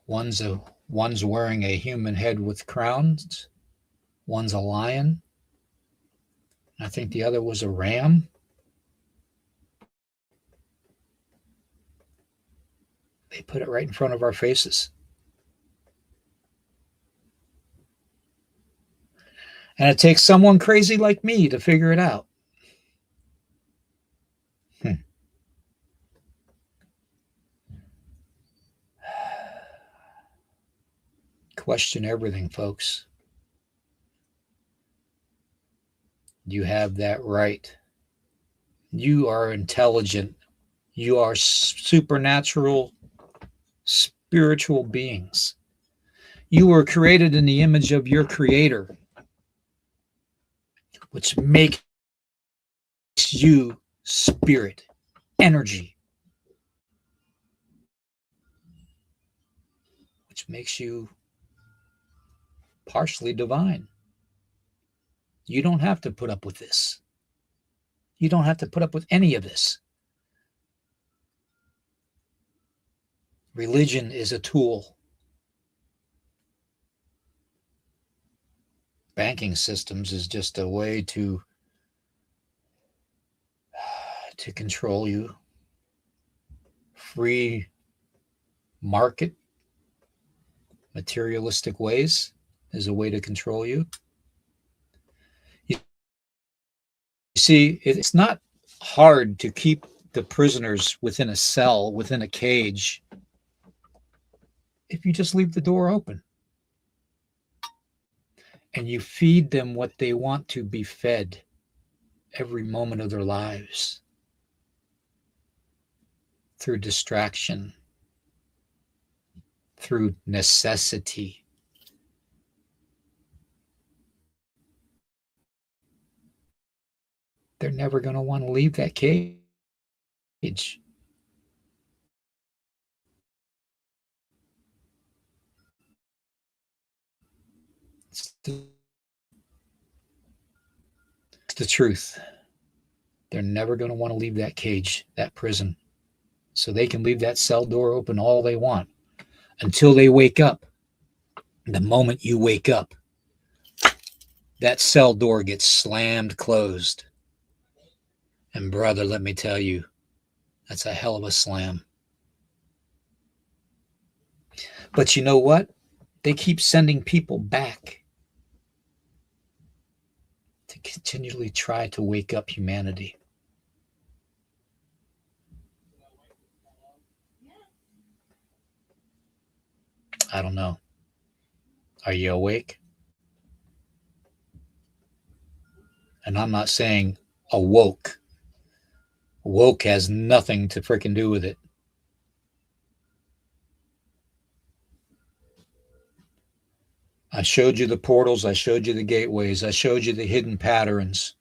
One's wearing a human head with crowns. One's a lion. I think the other was a ram. They put it right in front of our faces. And it takes someone crazy like me to figure it out. Question everything, folks. You have that right. You are intelligent. You are supernatural, spiritual beings. You were created in the image of your Creator, which makes you spirit, energy, which makes you partially divine. You don't have to put up with this. You don't have to put up with any of this. Religion is a tool. Banking systems is just a way to control you. Free market, materialistic ways is a way to control you. You see, it's not hard to keep the prisoners within a cell, within a cage, if you just leave the door open. And you feed them what they want to be fed every moment of their lives through distraction, through necessity. They're never going to want to leave that cage. It's the truth. They're never going to want to leave that cage, that prison. So they can leave that cell door open all they want until they wake up The moment you wake up, that cell door gets slammed closed. And brother, let me tell you, that's a hell of a slam. But you know what? They keep sending people back to continually try to wake up humanity. I don't know. Are you awake? And I'm not saying awoke. Woke has nothing to freaking do with it. I showed you the portals. I showed you the gateways. I showed you the hidden patterns.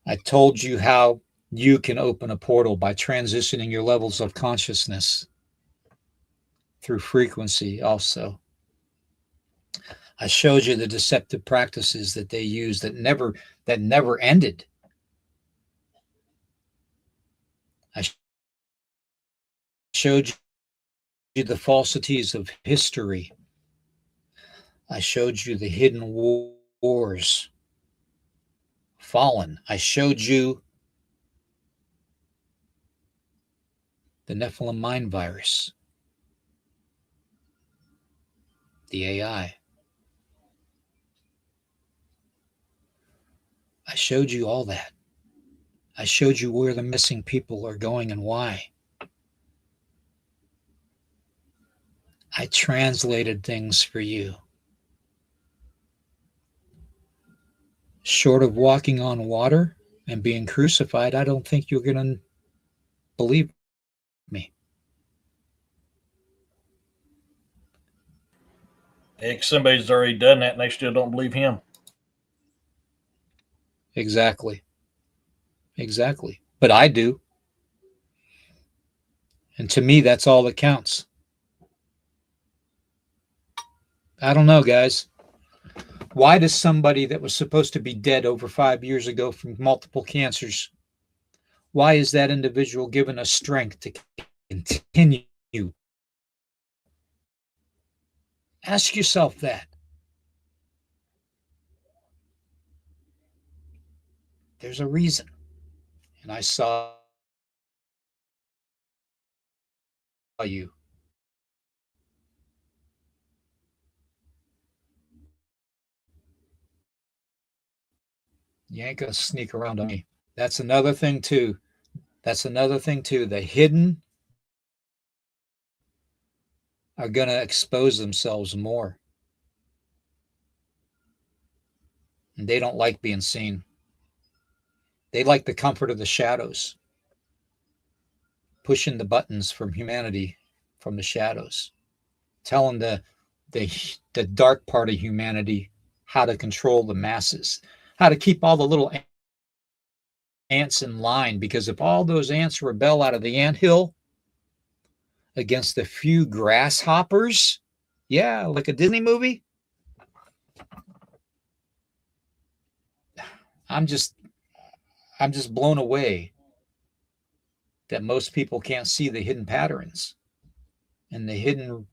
I told you how you can open a portal by transitioning your levels of consciousness through frequency also. I showed you the deceptive practices that they use that never ended. I showed you the falsities of history. I showed you the hidden wars. Fallen. I showed you the Nephilim mind virus, the AI. I showed you all that. I showed you where the missing people are going and why. I translated things for you. Short of walking on water and being crucified, I don't think you're going to believe me. Heck, somebody's already done that and they still don't believe him. Exactly. Exactly. But I do. And to me, that's all that counts. I don't know, guys. Why does somebody that was supposed to be dead over 5 years ago from multiple cancers, why is that individual given a strength to continue? Ask yourself that. There's a reason. And I saw you. You ain't going to sneak around on me. That's another thing, too. The hidden are going to expose themselves more. And they don't like being seen. They like the comfort of the shadows, pushing the buttons from humanity from the shadows, telling the dark part of humanity how to control the masses, how to keep all the little ants in line. Because if all those ants rebel out of the anthill against the few grasshoppers, yeah, like a Disney movie, I'm just blown away that most people can't see the hidden patterns and the hidden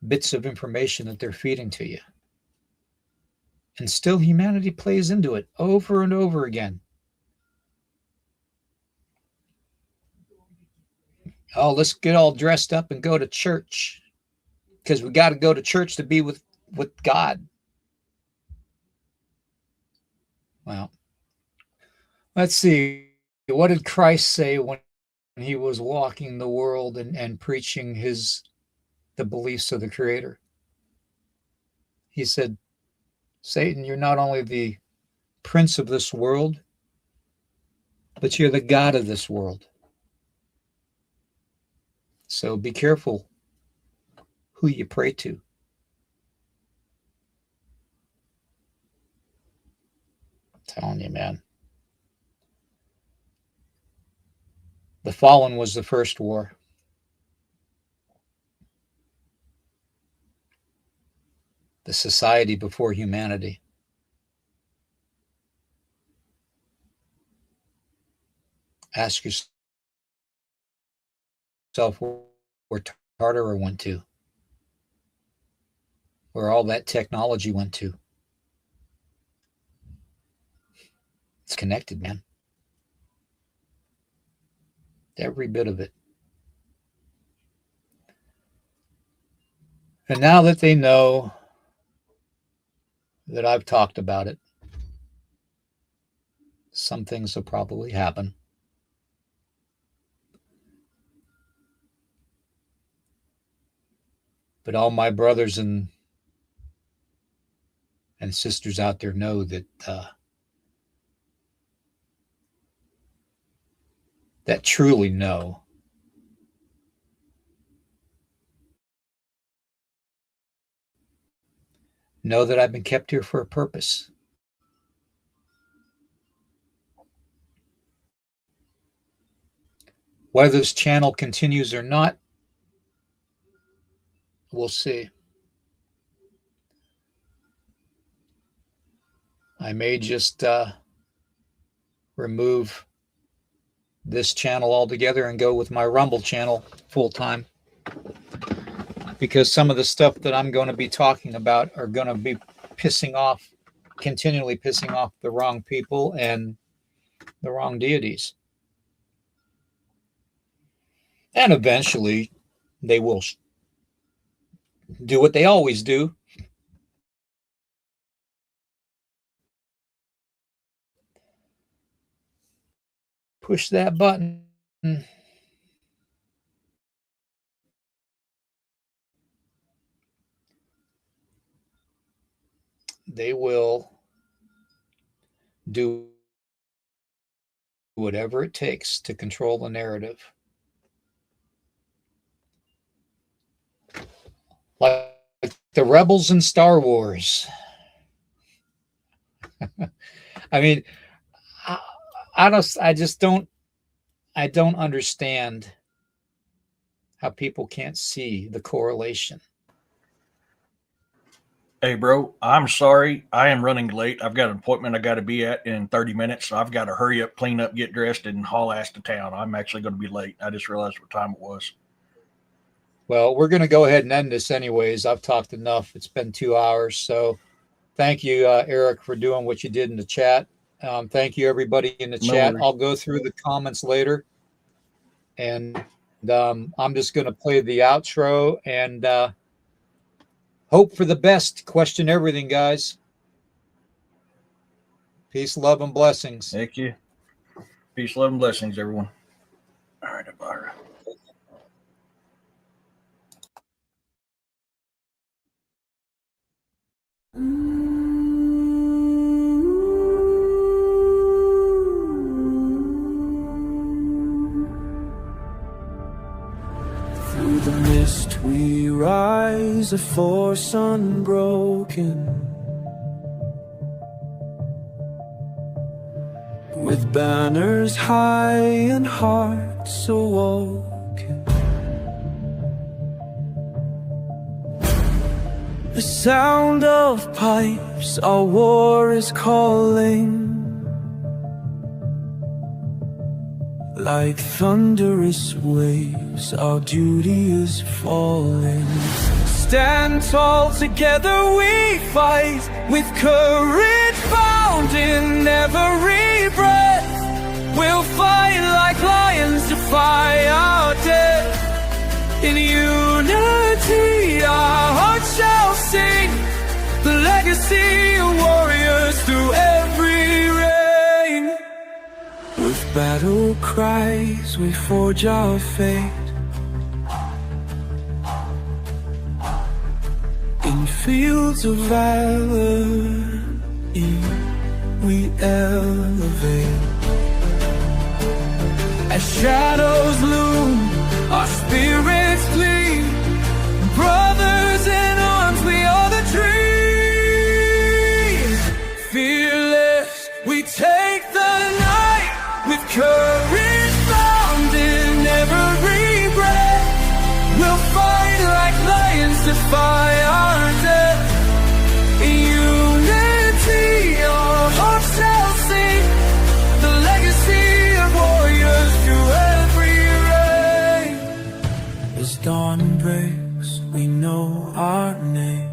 bits of information that they're feeding to you. And still humanity plays into it over and over again. Oh, let's get all dressed up and go to church because we got to go to church to be with God. Well, let's see. What did Christ say when he was walking the world and preaching the beliefs of the Creator? He said, Satan, you're not only the prince of this world, but you're the God of this world. So be careful who you pray to. I'm telling you, man. The fallen was the first war. The society before humanity. Ask yourself where Carter went to, where all that technology went to. It's connected, man. Every bit of it. And now that they know that I've talked about it, some things will probably happen. But all my brothers and sisters out there know that that truly know that I've been kept here for a purpose. Whether this channel continues or not, we'll see. I may just remove this channel altogether and go with my Rumble channel full time, because some of the stuff that I'm going to be talking about are going to be continually pissing off the wrong people and the wrong deities. And eventually they will do what they always do. Push that button. They will do whatever it takes to control the narrative. Like the rebels in Star Wars. I mean, I don't understand how people can't see the correlation. Hey, bro, I'm sorry. I am running late. I've got an appointment I got to be at in 30 minutes. So I've got to hurry up, clean up, get dressed, and haul ass to town. I'm actually going to be late. I just realized what time it was. Well, we're going to go ahead and end this anyways. I've talked enough. It's been 2 hours. So thank you, Eric, for doing what you did in the chat. Thank you, everybody in the chat. I'll go through the comments later. And I'm just going to play the outro and hope for the best. Question everything, guys. Peace, love, and blessings. Thank you. Peace, love, and blessings, everyone. All right, Abara. Through the mist we rise, a force unbroken, with banners high and hearts awoken. The sound of pipes, our war is calling. Like thunderous waves, our duty is falling. Stand tall, together we fight, with courage found in every breath. We'll fight like lions, defy our death. In unity our hearts shall sing the legacy of warriors through every reign. With battle cries we forge our fate, in fields of valor we elevate. As shadows loom, our spirits gleam. Brothers in arms, we are the dream. Fearless, we take the night, with courage found in every breath. We'll fight like lions, defy our death. In unity, our hearts shall sing the legacy of warriors through every reign. As dawn breaks, we know our name.